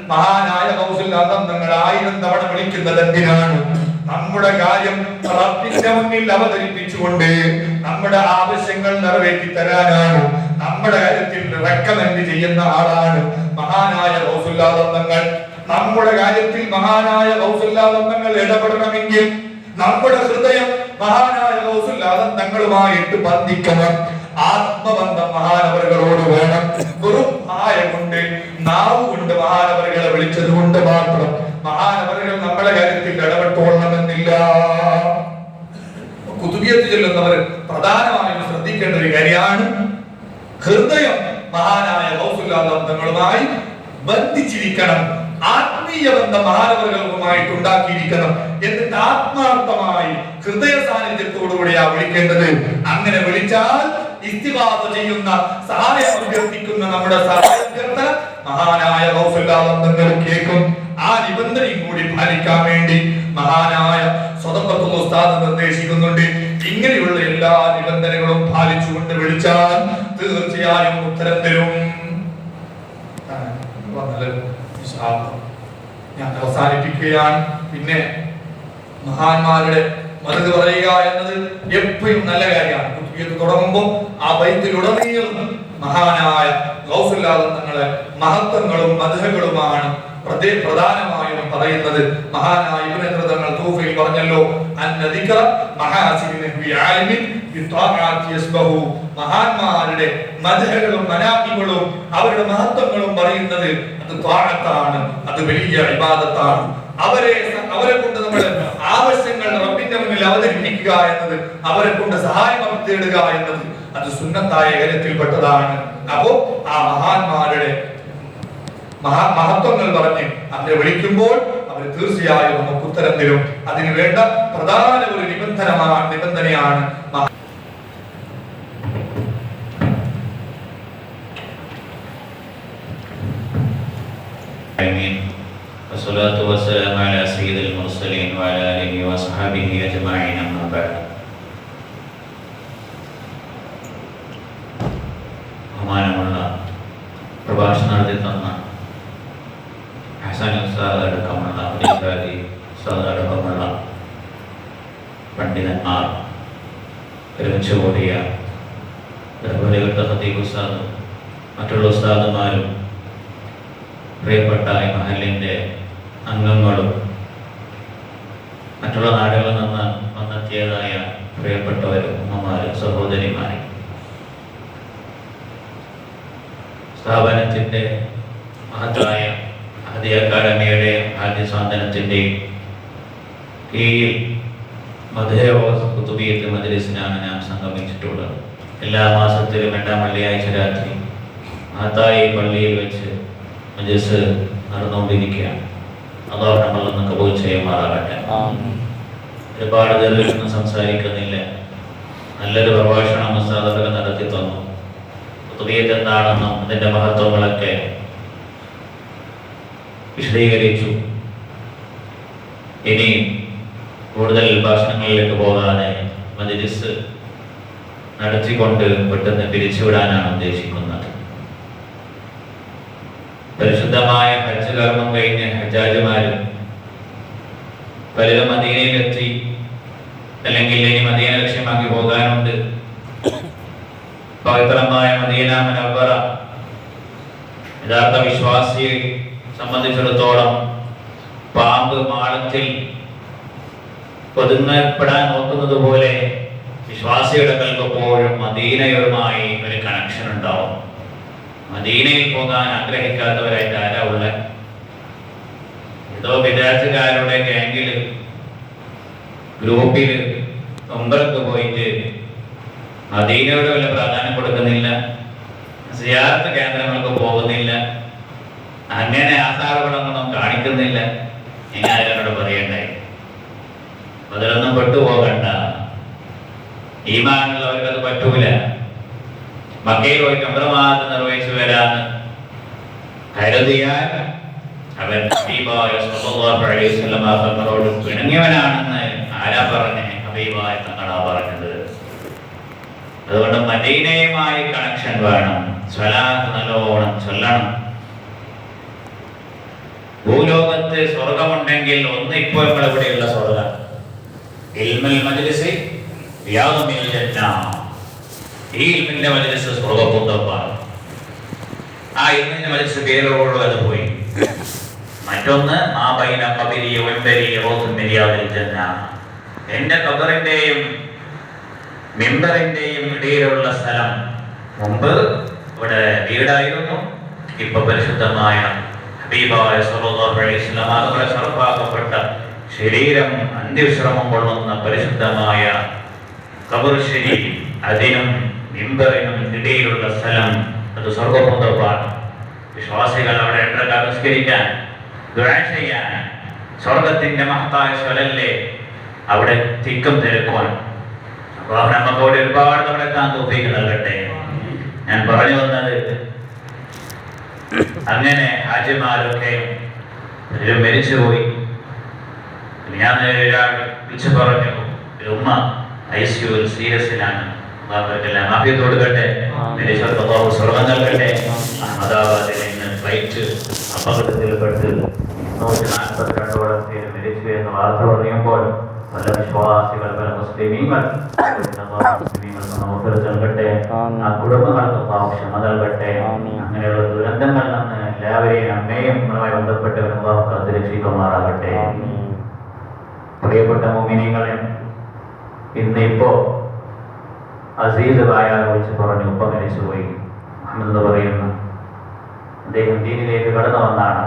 മഹാനായ ഗൗസുൽ ആദം തങ്ങൾ 1000 തവണ വിളിക്കുന്നത് എന്തിനാണ്? നമ്മുടെ കാര്യം റബ്ബിന്റെ മുന്നിൽ അവതരിപ്പിച്ചുകൊണ്ട് നമ്മുടെ ആവശ്യങ്ങൾ നിറവേറ്റി തരാനാണ്. നമ്മുടെ കാര്യത്തിൽ റെക്കമെൻഡ് ചെയ്യുന്ന ആളാണ് മഹാനായ ഗൗസുൽ ആദം തങ്ങൾ. നമ്മുടെ കാര്യത്തിൽ മഹാനായ ഗൗസുൽ ആദം തങ്ങൾ ഇടപെടണമെങ്കിൽ നമ്മുടെ ഹൃദയം മഹാനായ ഗൗസുൽ ആദം തങ്ങളുമായിട്ട് ബന്ധിക്കണം. ആത്മബന്ധം മഹാനവറുകളോട് വേണം. വെറും ആയ കൊണ്ട് നാവ് കൊണ്ട് മഹാനവറുകളെ വിളിച്ചത് കൊണ്ട് മാത്രം മഹാനവറുകൾ നമ്മുടെ കാര്യത്തിൽ ഇടപെട്ടോളണമെന്നില്ല. കുതുബിയത്ത് ചൊല്ലുന്നവർ പ്രധാനമായും ശ്രദ്ധിക്കേണ്ട ഒരു കാര്യമാണ് ഹൃദയം മഹാനായ ഗൗസുൽ ആദം തങ്ങളുമായി ബന്ധിച്ചിരിക്കണം. ആത്മീയ ബന്ധം മഹാനവറുകളുമായിട്ട് ഉണ്ടാക്കിയിരിക്കണം. എന്നിട്ട് ആത്മാർത്ഥമായി ഹൃദയ സാന്നിധ്യത്തോടുകൂടിയാ വിളിക്കേണ്ടത്. അങ്ങനെ വിളിച്ചാൽ ഇസ്തിഗാസ ചെയ്യുന്ന, സഹായം അഭ്യർത്ഥിക്കുന്ന നമ്മുടെ സഹായാഭ്യർത്ഥന മഹാനായ ഗൗസുൽ ആദം തങ്ങൾ കേൾക്കും. ആ നിബന്ധനയും കൂടി പാലിക്കാൻ വേണ്ടി മഹാനായ സ്വതന്ത്രത്തുൽ ഉസ്താദ് നിർദ്ദേശിക്കുന്നുണ്ട്. ഇങ്ങനെയുള്ള എല്ലാ നിബന്ധനകളും പാലിച്ചുകൊണ്ട് വിളിച്ചാൽ തീർച്ചയായും ഉത്തരം തരും. ഞാൻ അവസാനിപ്പിക്കുകയാണ്. പിന്നെ മഹാന്മാരുടെ മറുപടി പറയുക എന്നത് എപ്പോഴും നല്ല കാര്യമാണ്. കുത്തുബിയത്ത് തുടങ്ങുമ്പോൾ ആ ബൈത്തിലുടനീളം മഹാനായ ഗൗസുൽ ആദം തങ്ങളെ മഹത്വങ്ങളും മദ്ഹകളുമാണ് പ്രധാനമായും പറയുന്നത്. മഹാനായ ഇബ്നു തങ്ങൾ തൂഫയിൽ പറഞ്ഞല്ലോ, അന്ന ദിക്റ മഹാസിനിൻ ബിആലിമിൻ ബിത്വാഅത്തി യസ്ബഹു. മഹാന്മാരുടെ മദ്ഹകളും മനാഖിബുകളും അവരുടെ മഹത്വങ്ങളും പറയുന്നത് അത് ത്വാഅത്താണ്, അത് വലിയ ഇബാദത്താണ്. അവരെ കൊണ്ട് നമ്മൾ ആവശ്യങ്ങൾ റബ്ബിന്റെ മുന്നിൽ അവതരിപ്പിക്കുക എന്നത്, അവരെ കൊണ്ട് സഹായം തേടുക എന്നത് അത് സുന്നത്തായ കാര്യത്തിൽപ്പെട്ടതാണ്. അപ്പോ ആ മഹാന്മാരുടെ മഹത്വങ്ങൾ പറഞ്ഞ് അവരെ വിളിക്കുമ്പോൾ അവർ തീർച്ചയായും നമുക്ക് ഉത്തരം തരും. അതിനു വേണ്ട പ്രധാന ഒരു നിബന്ധനയാണ് والصلاة والسلام على سيد المرسلين وعلى آله وصحبه أجمعين أما بعد. ബഹുമാനമുള്ള പ്രഭാഷണം നടത്തി തന്ന ഹസൻ ഉസ്താദ് അടക്കമുള്ള ഉസ്താദ് അടക്കമുള്ള പണ്ഡിതന്മാർ ഒരുമിച്ച് കൂടിയ ഖത്തീബ് ഉസ്താദ്, മറ്റുള്ള ഉസ്താദുമാരും, പ്രിയപ്പെട്ട ഈ മഹലിൻ്റെ അംഗങ്ങളും, മറ്റുള്ള നാടുകളിൽ നിന്ന് വന്നെത്തിയതായ പ്രിയപ്പെട്ടവരും, ഉമ്മമാരും, സഹോദരിമാരും, സ്ഥാപനത്തിൻ്റെ മഹത്തായ അഹദി അക്കാദമിയുടെയും ആദ്യ സ്വാതന്ത്ര്യത്തിൻ്റെയും കീഴിൽ കുത്തുബിയത്ത് മജ്‌ലിസിനാണ് ഞാൻ സംഗമിച്ചിട്ടുള്ളത്. എല്ലാ മാസത്തിലും 2-ാം വെള്ളിയാഴ്ച രാത്രി മഹത്തായ പള്ളിയിൽ വെച്ച് മജ്‌ലിസ് നടന്നുകൊണ്ടിരിക്കുകയാണ്. അല്ലാഹു നമ്മളിൽ നിന്ന് കബൂൽ ചെയ്യുമാറാകട്ടെ. ഒരുപാട് ദീർഘിച്ചൊന്നും സംസാരിക്കുന്നില്ല. നല്ലൊരു പ്രഭാഷണം ഉസ്താദുകൾ നടത്തി തന്നു. കുത്തുബിയത്ത് എന്താണെന്നും അതിൻ്റെ മഹത്വങ്ങളൊക്കെ വിശദീകരിച്ചു. ഇനി കൂടുതൽ ഭാഷണങ്ങളിലേക്ക് പോകാതെ മജ്‌ലിസ് നടത്തിക്കൊണ്ട് പെട്ടെന്ന് പിരിച്ചുവിടാനാണ് ഉദ്ദേശിക്കുന്നത്. പരിശുദ്ധമായ ഹജ്ജ് കർമ്മം കഴിഞ്ഞ് ഹജ്ജാജിമാരും പലരും മദീനയിലെത്തി, അല്ലെങ്കിൽ ഇനി മദീന ലക്ഷ്യമാക്കി പോകാനുണ്ട്. പവിത്രമായ മദീന മുനവ്വറ യഥാർത്ഥ വിശ്വാസിയെ സംബന്ധിച്ചിടത്തോളം പാമ്പ് മാളത്തിൽ ഒതുങ്ങപ്പെടാൻ നോക്കുന്നത് പോലെ വിശ്വാസിയുടെ കൽവെപ്പോഴും മദീനയുമായി ഒരു കണക്ഷൻ ഉണ്ടാവും. മദീനയിൽ പോകാൻ ആഗ്രഹിക്കാത്തവരായിട്ട് ആരാ ഉള്ള? ഏതോ വിദ്യാർത്ഥികാരുടെ ഗാംഗില് ഗ്രൂപ്പില് ഉംറക്ക് പോയിട്ട് മദീനയോട് വല്ല പ്രാധാന്യം കൊടുക്കുന്നില്ല, സിയാറത്ത് കേന്ദ്രങ്ങൾക്ക് പോകുന്നില്ല, അങ്ങനെ ആസാറുകളൊന്നും കാണിക്കുന്നില്ല. ഇനി ആരോട് പറയണ്ടേ? അതിലൊന്നും പെട്ടുപോകണ്ട. ഈമാനുള്ളവർക്ക് അത് പറ്റൂല. മക്കയിൽ പോയി ഉംറ നിർവഹിച്ചു വരാന്ന് കരുതിയാൽ അവൻ തങ്ങളോട് പിണങ്ങിയവനാണെന്ന് ആരാ പറഞ്ഞേ? ഹബീബായ തങ്ങളാ പറഞ്ഞത്. അതുകൊണ്ട് മദീനയുമായി കണക്ഷൻ വേണം. സ്വലാത്ത് നല്ലോണം ചൊല്ലണം. ഭൂലോകത്ത് സ്വർഗമുണ്ടെങ്കിൽ ഒന്ന് ഇപ്പോൾ നമ്മളിവിടെയുള്ള സ്വർഗം ഇൽമുൽ മജ്‌ലിസ് റിയാദുൽ ജന്ന. ഈ ഇൽമിന്റെ മജ്‌ലിസ് സ്വർഗപൂന്തപ്പാണ്. ആ ഇൽമിന്റെ മജ്‌ലിസ് പേരോട് അത് പോയി. മറ്റൊന്ന് മാ ബൈന ഖബരി വൻബരി റൗദുൻ മിൻ റിയാദിൽ ജന്ന. എന്റെ ഖബറിന്റെയും മിമ്പറിന്റെയും ഇടയിലുള്ള സ്ഥലം മുമ്പ് ഇവിടെ വീടായിരുന്നു. ഇപ്പൊ പരിശുദ്ധമായ ഹബീബായ സല്ലല്ലാഹു അലൈഹി വസല്ലം അതുപോലെ സർഫാക്കപ്പെട്ട ശരീരം അന്ത്യവിശ്രമം കൊള്ളുന്ന പരിശുദ്ധമായ ഖബർ ശരീഫ്, അതിനും മിമ്പറിനും ഇടയിലുള്ള സ്ഥലം അത് സ്വർഗപൂന്തപ്പാണ്. വിശ്വാസികൾ അവിടെ നമസ്കരിക്കാൻ, ദുആ ചെയ്യാൻ, സ്വർഗത്തിന്റെ മഹത്തായ സ്വലല്ലേ അവിടെ തിക്കും തിരക്കുവാൻ. അല്ലാഹു നമുക്കവിടെ ഒരുപാട് നമ്മുടെ തൗഫീഖ് നൽകട്ടെ. ഞാൻ പറഞ്ഞു വന്നത്, അങ്ങനെ ഹാജിമാരൊക്കെ മരിച്ചുപോയി. ഞാൻ ഒരാൾ വിളിച്ചു പറഞ്ഞു, ഉമ്മ ICU സീരിയസിലാണ്, മാഫിയത്ത് കൊടുക്കട്ടെ, സ്വർഗം നൽകട്ടെ. അഹമ്മദാബാദിൽ നിന്ന് ഫ്ലൈറ്റ് അപകടത്തിൽപ്പെട്ട് 142ഓളം പേര് മരിച്ചു എന്ന് വാർത്ത പറയുമ്പോൾ പല വിശ്വാസികൾ, പല മുസ്ലിമീങ്ങൾ നൽകട്ടെ, ആ കുടുംബങ്ങൾക്ക് ക്ഷമ നൽകട്ടെ. അങ്ങനെയുള്ള ദുരന്തങ്ങളിൽ നിന്ന് എല്ലാവരെയും അമ്മയും നമ്മളുമായി ബന്ധപ്പെട്ടവരും കാത്തുരക്ഷിക്കുമാറാകട്ടെ. പ്രിയപ്പെട്ട മുഅ്മിനീങ്ങളെ, ഇന്നിപ്പോ അസീസ് ബായാൽ വിളിച്ച് പറഞ്ഞു, ഉപ്പ മരിച്ചുപോയി. മുഹമ്മദ് എന്ന് പറയുന്ന അദ്ദേഹം ദീനിലേക്ക് കടന്നു വന്നാണ്.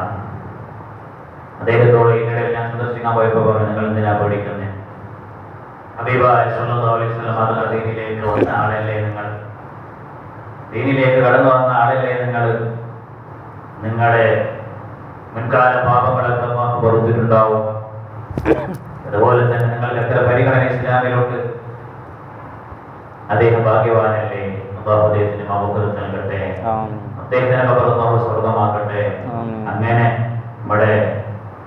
അദ്ദേഹത്തോട് ഇന്നലെല്ലാം സന്ദർശിക്കാൻ പോയപ്പോൾ പറഞ്ഞു, നിങ്ങൾ എന്തിനാ പേടിക്കുന്നത്? ഹബീബായ സല്ലല്ലാഹു അലൈഹി വസല്ലം അത് ദീനിലേക്ക് വന്ന ആളല്ലേ നിങ്ങൾ? ദീനിലേക്ക് കടന്നു വന്ന ആളല്ലേ നിങ്ങൾ? നിങ്ങളുടെ മുൻകാല പാപങ്ങളൊക്കെ അല്ലാഹു പൊറുത്തിട്ടുണ്ടാവും. അതുപോലെ തന്നെ നിങ്ങൾക്ക് എത്ര പരിഗണന ഇസ്ലാമിലുണ്ട്. അദ്ദേഹം ഭാഗ്യവാനല്ലേ? അല്ലാഹു അദ്ദേഹത്തിന് മഹ്ഫിറത്ത് നൽകട്ടെ, അദ്ദേഹത്തിന് ഖബർ അല്ലാഹു സ്വർഗ്ഗമാക്കട്ടെ. അങ്ങനെ നമ്മുടെ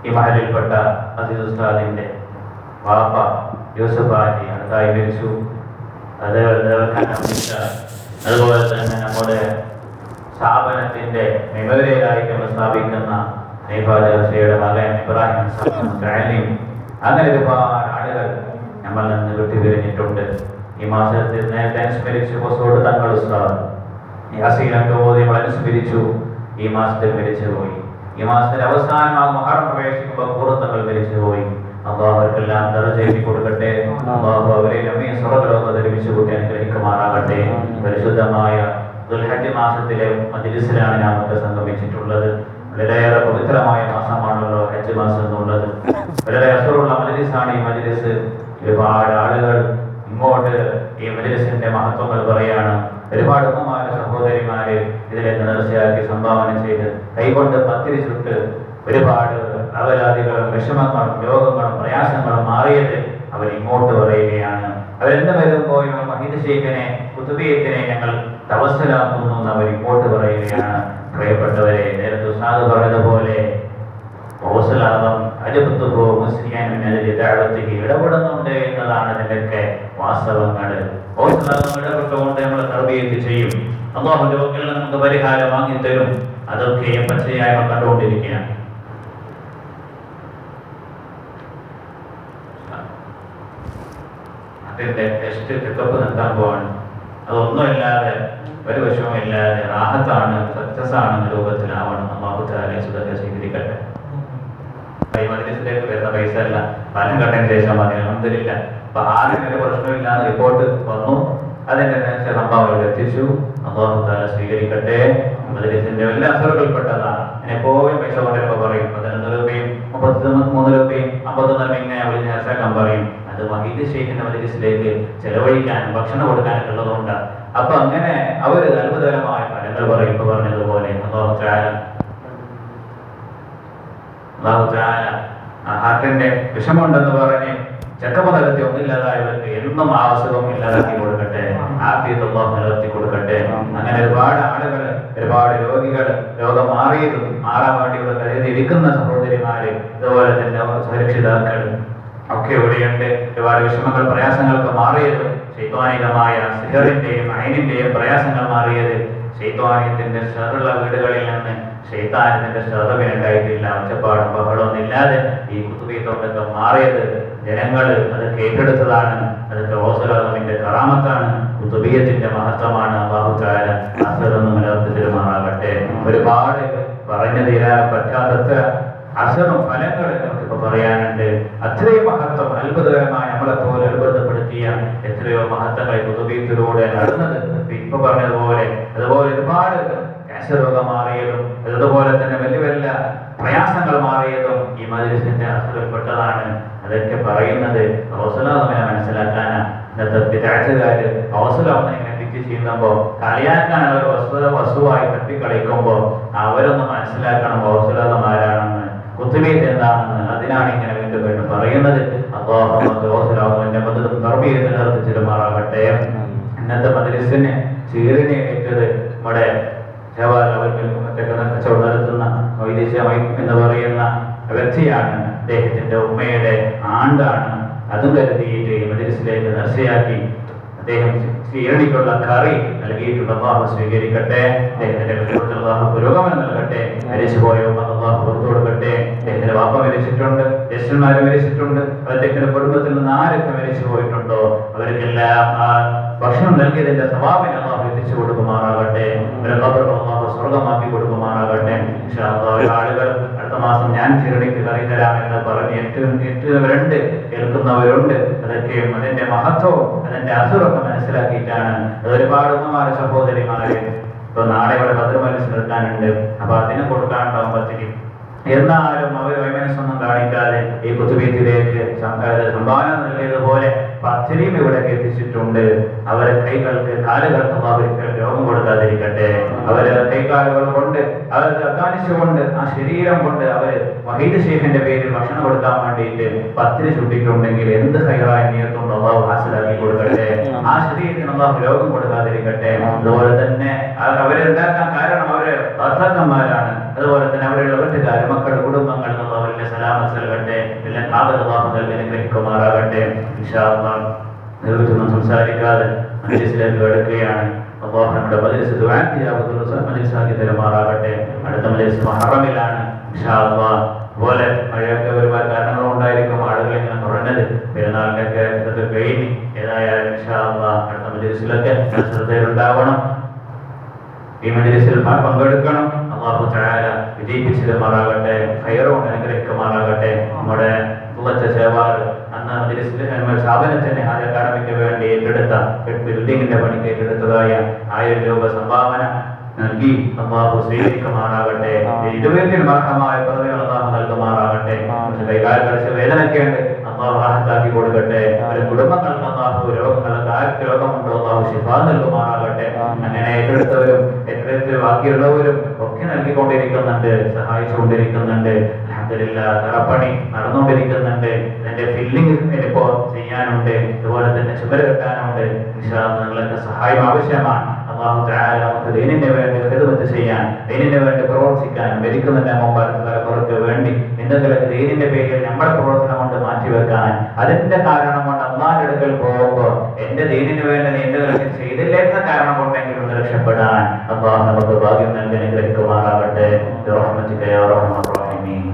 ഈ മഹലിൽപ്പെട്ട അസീസ് ഉസ്താദിന്റെ വാപ്പ യൂസഫ് ഹാജി അടുത്തായി മരിച്ചു. അതുപോലെ തന്നെ നമ്മുടെ സ്ഥാപനത്തിന്റെ മെമ്മോറിയലായി നമ്മൾ സ്ഥാപിക്കുന്ന നേപ്പാളിയുടെ മകൻ ഇബ്രാഹിം സാഹിബ്, അങ്ങനെ ഒരുപാട് ആളുകൾ നമ്മൾ നിന്ന് വിട്ടുപിരിഞ്ഞിട്ടുണ്ട്. ഈ മാസത്തിൽ നേരത്തെ അനുസ്മരിച്ചു കോസോട് തങ്ങൾ ഉസ്താദ് യാസീനൊക്കെ ഓതി നമ്മൾ അനുസ്മരിച്ചു. ഈ മാസത്തിൽ മരിച്ചുപോയി. ഈ മാസത്തിൽ അവസാനം മുഹറം പ്രവേശിക്കുമ്പോൾ പൂർത്തങ്ങൾ മരിച്ചുപോയി. അല്ലാഹു അവർക്കെല്ലാം ദറജ എഴുതി കൊടുക്കട്ടെ. അല്ലാഹു അവരെ നമ്മെ സ്വർഗ്ഗലോകത്ത് ലഭിച്ചു കൂട്ടി അനുഗ്രഹിക്കുമാറാകട്ടെ. പരിശുദ്ധമായ ദുൽഹജ്ജ് മാസത്തിലെ മജ്ലിസിലാണ് നാം ഒക്കെ സംഗമിച്ചിട്ടുള്ളത്. വളരെയേറെ പവിത്രമായ മാസമാണല്ലോ ഹജ്ജ് മാസം എന്നുള്ളത്. വളരെ അസുറുള്ള മജ്ലിസാണ് ഈ മജ്ലിസ്. ഒരുപാട് ആളുകൾ ഇങ്ങോട്ട് ഈ മജ്ലിസിന്റെ മഹത്വങ്ങൾ പറയാണ്. ഒരുപാട് ഉമ്മമാര് സഹോദരിമാര് ഇതിലേക്ക് നേർച്ചയാക്കി സംഭാവന ചെയ്ത് കൈകൊണ്ട് പത്തിരി ചുട്ട് ഒരുപാട് അപരാധികളും വിഷമങ്ങളും രോഗങ്ങളും പ്രയാസങ്ങളും മാറിയത് അവർ ഇങ്ങോട്ട് പറയുകയാണ്. അവരെന്ത് വരുമ്പോഴും മഹീദ് ഷെയ്ഖിനെ കുതുബിയത്തിനെ ഞങ്ങൾ തവസ്സലാക്കുന്നു എന്ന് അവർ ഇങ്ങോട്ട് പറയുകയാണ്. പ്രിയപ്പെട്ടവരെ, നേരത്തെ ഉസ്താദ് പറഞ്ഞതുപോലെ ഇടപെടുന്നുണ്ട് എന്നതാണ് ഇതിന്റെയൊക്കെ വാസ്തവങ്ങൾ. ഇടപെട്ടുകൊണ്ട് നമ്മൾ തർബീയത്ത് ചെയ്യും. അല്ലാഹുവിന്റെ വക്കൽ നമുക്ക് പരിഹാരം വാങ്ങിത്തരും. അതൊക്കെ പച്ചയായി നമ്മൾ കണ്ടുകൊണ്ടിരിക്കുകയാണ്. അതിന്റെ ടെസ്റ്റ് ചെക്കപ്പ് നടത്താൻ പോവാണ്. അതൊന്നുമില്ലാതെ ഒരു വശവും ഇല്ലാതെ റാഹത്താണ്, സക്സസ് ആണെന്ന രൂപത്തിലാവണം. അല്ലാഹു തആല സുദക്ക സ്വീകരിക്കട്ടെ. മജ്ലിസിലേക്ക് വരുന്ന പൈസ അല്ല, ഫലം കണ്ടതിന് ശേഷം മതി. അൽഹംദുലില്ലാ. അപ്പൊ ആരും ഒരു പ്രശ്നമില്ലാന്ന് റിപ്പോർട്ട് വന്നു. അതിന്റെ സംഭാവനകൾ എത്തിച്ചു. അല്ലാഹു തആല സ്വീകരിക്കട്ടെ. മജ്ലിസിന്റെ എല്ലാ അസറുകൾപ്പെട്ടതാണ്. ഞാൻ എപ്പോഴും പൈസ കൊണ്ടിരുമ്പോ പറയും 11 രൂപയും 33 രൂപയും 51 ഇങ്ങനെ വിളിച്ചാക്കാൻ പറയും. അത് മഹീദ് ഷെയ്ഖിന്റെ മജ്ലിസിലേക്ക് ചെലവഴിക്കാനും ഭക്ഷണം കൊടുക്കാനൊക്കെ ഉള്ളതുകൊണ്ട് അപ്പൊ അങ്ങനെ അവര് അത്ഭുതകരമായ ഫലങ്ങൾ പറയും. ഇപ്പൊ പറഞ്ഞതുപോലെ അല്ലാഹു തആല ഹാർട്ടിന്റെ വിഷമമുണ്ടെന്ന് പറഞ്ഞ് ചെക്കപ്പ് നടത്തി ഒന്നില്ലാതായവർക്ക് എന്നും ആ അസുഖം ഇല്ലാതാക്കി കൊടുക്കട്ടെ. ആഫിയത്ത് അല്ലാഹു നിലനിർത്തി കൊടുക്കട്ടെ. അങ്ങനെ ഒരുപാട് ആളുകൾ, ഒരുപാട് രോഗികൾ രോഗം മാറിയതും മാറാൻ വേണ്ടിയുള്ള കരുതിയിരിക്കുന്ന സഹോദരിമാര്, അതുപോലെ തന്നെ സുരക്ഷിതാക്കൾ ഒക്കെ ഇവിടെയുണ്ട്. ഒരുപാട് വിഷമങ്ങൾ പ്രയാസങ്ങളൊക്കെ മാറിയത് ശൈത്വാനികമായ സിഹറിന്റെയും അയിനിന്റെയും പ്രയാസങ്ങൾ മാറിയത് ശൈത്വാനിയത്തിന്റെ ഷറുള്ള വീടുകളിൽ നിന്ന് ശൈത്താനത്തിന്റെ ഷറുവിനുണ്ടായിട്ടില്ല. ഒച്ചപ്പാടും ബഹളമൊന്നും ഇല്ലാതെ ഈ കുത്തുബീത്തൊക്കെ മാറിയത് ജനങ്ങൾ അത് കേട്ടെടുത്തതാണ്. അതൊക്കെ ഓസലാമിന്റെ കറാമത്താണ്, കുത്തുബീയത്തിന്റെ മഹത്വമാണ്. അല്ലാഹു തആല അസറൊന്നും നിലനിർത്തി തരുമാറാകട്ടെ. ഒരുപാട് പറഞ്ഞു തീരാൻ പറ്റാത്ത അസറും ഫലങ്ങൾ നമുക്കിപ്പോ പറയാനുണ്ട്. അത്രയും മഹത്വം, അത്ഭുതകരമായ നമ്മളെ പോലെ അത്ഭുതപ്പെടുത്തിയ എത്രയോ മഹത്വങ്ങൾ കുതുബീയത്തിലൂടെ നടന്നത്. ഇപ്പൊ പറഞ്ഞതുപോലെ അതുപോലെ ഒരുപാട് ക്യാൻസർ രോഗം മാറിയതും അതുപോലെ തന്നെ വലിയ വലിയ പ്രയാസങ്ങൾ മാറിയതും ഈ മജ്ലിസിന്റെ അസറിൽപ്പെട്ടതാണ്. അതൊക്കെ പറയുന്നത് റസൂലുള്ളാഹിനെ മനസ്സിലാക്കാനാ. ഇന്നത്തെ വിദഅത്തുകാര് റസൂലുള്ളാഹിനെ ഇങ്ങനെ പിച്ച് ചെയ്യുമ്പോ കളിയാക്കാനുള്ള ഒരു വസ്തുവായി തട്ടിക്കളിക്കുമ്പോ അവരൊന്ന് മനസ്സിലാക്കണം റസൂലുള്ളാഹി ആരാണെന്ന്, കുത്തുബീത്ത് എന്താണെന്ന്. അതിനാണ് ഇങ്ങനെ വീണ്ടും വീണ്ടും പറയുന്നത്. അല്ലാഹു റസൂലുള്ളാഹിന്റെ മദദും തർബീയത്തും നിലനിർത്തി തരുമാറാകട്ടെ. ഇന്നത്തെ മജ്ലിസിന് ചീറിനെ ഏറ്റത് നമ്മുടെ കച്ചവടം നടത്തുന്ന എന്ന് പറയുന്ന വ്യക്തിയാണ്. അദ്ദേഹത്തിന്റെ ഉമ്മയുടെ ആണ്ടാണ്. അതും കരുതിയിട്ട് മജ്ലിസിലേക്ക് നർസയാക്കി അദ്ദേഹം ഈരണിക്കുള്ള കറി നൽകിയിട്ടുള്ള അല്ലാഹു സ്വീകരിക്കട്ടെ. അദ്ദേഹത്തിന്റെ അല്ലാഹു പുരോഗമനം നൽകട്ടെ. മരിച്ചുപോയോ അല്ലാഹു പുറത്തു കൊടുക്കട്ടെ. അദ്ദേഹത്തിന്റെ വാപ്പ മരിച്ചിട്ടുണ്ട്, ജ്യേഷ്ഠന്മാര് മരിച്ചിട്ടുണ്ട്. അദ്ദേഹത്തിന്റെ കുടുംബത്തിൽ നിന്ന് ആരൊക്കെ മരിച്ചു പോയിട്ടുണ്ടോ അവർക്കെല്ലാം ആ ഭക്ഷണം നൽകിയതിന്റെ സവാബിനെ അല്ലാഹു എത്തിച്ചു കൊടുക്കുമാറാകട്ടെ. അല്ലാഹു സ്വർഗമാക്കി കൊടുക്കുമാറാകട്ടെ. ഇൻഷാ അല്ലാഹ് ആളുകൾ അടുത്ത മാസം ഞാൻ ചീരണിക്ക് കറി തരാമെന്ന് പറഞ്ഞ് എട്ടുവരുണ്ട്, കേൾക്കുന്നവരുണ്ട്. അതൊക്കെയും അതിന്റെ മഹത്വവും അതിന്റെ അസുറൊക്കെ മനസ്സിലാക്കിയിട്ടാണ്. അത് ഒരുപാട് ഉമ്മമാര് സഹോദരിമാര് ഇപ്പൊ നാളെ ഇവിടെ ബദർ മജ്‌ലിസ് നടത്താനുണ്ട്. അപ്പൊ അതിന് കൊടുക്കാനുണ്ടാവും പത്തിരി. എന്നാലും അവർ വൈമനസ്സൊന്നും കാണിക്കാതെ ഈ കുത്തുബീത്തിലേക്ക് സംഭാവന നൽകിയതുപോലെ പത്തിരിയും ഇവിടേക്ക് എത്തിച്ചിട്ടുണ്ട്. അവരെ കൈകൾക്ക് കാലുകൾക്ക് അവർക്ക് രോഗം കൊടുക്കാതിരിക്കട്ടെ. അവര് കൈകാലുകൾ കൊണ്ട് അവർ അധ്വാനിച്ചുകൊണ്ട് ആ ശരീരം കൊണ്ട് അവര് വഹീദ് ഷെയ്ഖിന്റെ പേരിൽ ഭക്ഷണം കൊടുക്കാൻ വേണ്ടിയിട്ട് പത്തിരി ചുട്ടിട്ടുണ്ടെങ്കിൽ എന്ത് ഹൈറായ നിയത്തുണ്ടോ അള്ളാഹു ഹാസിലാക്കി കൊടുക്കട്ടെ. ആ ശരീരത്തിന് അള്ളാഹു രോഗം കൊടുക്കാതിരിക്കട്ടെ. അതുപോലെ തന്നെ അവരുണ്ടാക്കാൻ കാരണം അവര് ഭർത്താക്കന്മാരാണ്. അതുപോലെ തന്നെ അവരുടെ വീട്ടുകാർ, മക്കൾ, കുടുംബങ്ങൾ അവരുടെ സലാമത്ത് നൽകട്ടെ. എല്ലാം കാബലവാഹു നൽകി അനുഗ്രഹിക്കുമാറാകട്ടെ. ഇൻഷാ അല്ലാഹ് നിർവചനം സംസാരിക്കാതെ മജ്ലിസിലേക്ക് എടുക്കുകയാണ്. അല്ലാഹു നമ്മുടെ മജ്ലിസ് മജ്ലിസാക്കി തരുമാറാകട്ടെ. അടുത്ത മജ്ലിസ് മുഹറമിലാണ് ഇൻഷാ അല്ലാഹ്. അതുപോലെ മഴയൊക്കെ ഒരുപാട് കാരണങ്ങളും ഉണ്ടായിരിക്കും. ആളുകൾ ഇങ്ങനെ കുറഞ്ഞത് പെരുന്നാളിന്റെ ഒക്കെ ഇതൊക്കെ കഴിഞ്ഞ് ഏതായാലും ഇൻഷാ അല്ലാഹ് അടുത്ത മജ്ലിസിലൊക്കെ ശ്രദ്ധയിലുണ്ടാവണം. ഈ മജ്ലിസിൽ പങ്കെടുക്കണം. അല്ലാഹു തആല വിജയിപ്പിച്ചിരുമാറാകട്ടെ. ഖൈറും അനുഗ്രഹിക്കുമാറാകട്ടെ. നമ്മുടെ സേവാറ് അന്ന് മജ്ലിസിൽ സ്ഥാപനത്തിന് ആ അക്കാഡമിക്ക് വേണ്ടി ഏറ്റെടുത്ത ബിൽഡിങ്ങിന്റെ പണിക്ക് ഏറ്റെടുത്തതായ 1000 രൂപ സംഭാവന നൽകി അല്ലാഹു സ്വീകരിക്കുമാറാകട്ടെ. ഇരുവരിൽ മർഹമായ പ്രതികൾ അല്ലാഹു നൽകുമാറാകട്ടെ. കൈകാൽ കളിച്ച് വേദനയ്ക്കേണ്ട അല്ലാഹു റാഹത്താക്കി കൊടുക്കട്ടെ. അവരുടെ കുടുംബങ്ങൾക്ക് അല്ലാഹു രോഗങ്ങൾക്ക് ആർക്ക് രോഗമുണ്ടോ അല്ലാഹു ശിഫാ നൽകുമാറാകട്ടെ. അങ്ങനെ ഏറ്റെടുത്തവരും ഏറ്റെടുത്ത് ബാക്കിയുള്ളവരും ഒക്കെ നൽകിക്കൊണ്ടിരിക്കുന്നുണ്ട്, സഹായിച്ചുകൊണ്ടിരിക്കുന്നുണ്ട്. അൽഹംദുലില്ലാഹ് തറപ്പണി നടന്നുകൊണ്ടിരിക്കുന്നുണ്ട്. ഇതിന്റെ ഫില്ലിംഗ് ഇപ്പോ ചെയ്യാനുണ്ട്. അതുപോലെ തന്നെ ചുമര് കെട്ടാനുണ്ട്. ഇൻഷാ അല്ലാഹ് നിങ്ങളുടെ സഹായം ആവശ്യമാണ്. അല്ലാഹു തആല നമുക്ക് ദീനിന് വേണ്ടി ഖിദ്മത്ത് ചെയ്യാൻ, ദീനിന് വേണ്ടി പ്രവർത്തിക്കാൻ, മരിക്കുന്നതിന്റെ മുമ്പായിട്ട് തലമുറക്ക് വേണ്ടി എന്തെങ്കിലും ദീനിന്റെ പേരിൽ നമ്മുടെ പ്രവർത്തനം കൊണ്ട് മാറ്റിവെക്കാൻ, അതിന്റെ കാരണം കൊണ്ട് അല്ലാഹുവിന്റെ അടുക്കൽ പോകുമ്പോൾ എന്റെ ദീനിന് വേണ്ടി നീ എന്തെങ്കിലും ചെയ്തില്ല എന്ന കാരണം കൊണ്ടെങ്കിലും ഒന്ന് രക്ഷപ്പെടാൻ അല്ലാഹു നമുക്ക് ഭാഗ്യം നൽകി അനുഗ്രഹിക്കുമാറാകട്ടെ. റഹ്മത്തിക യാ റഹ്മാൻ റഹീം.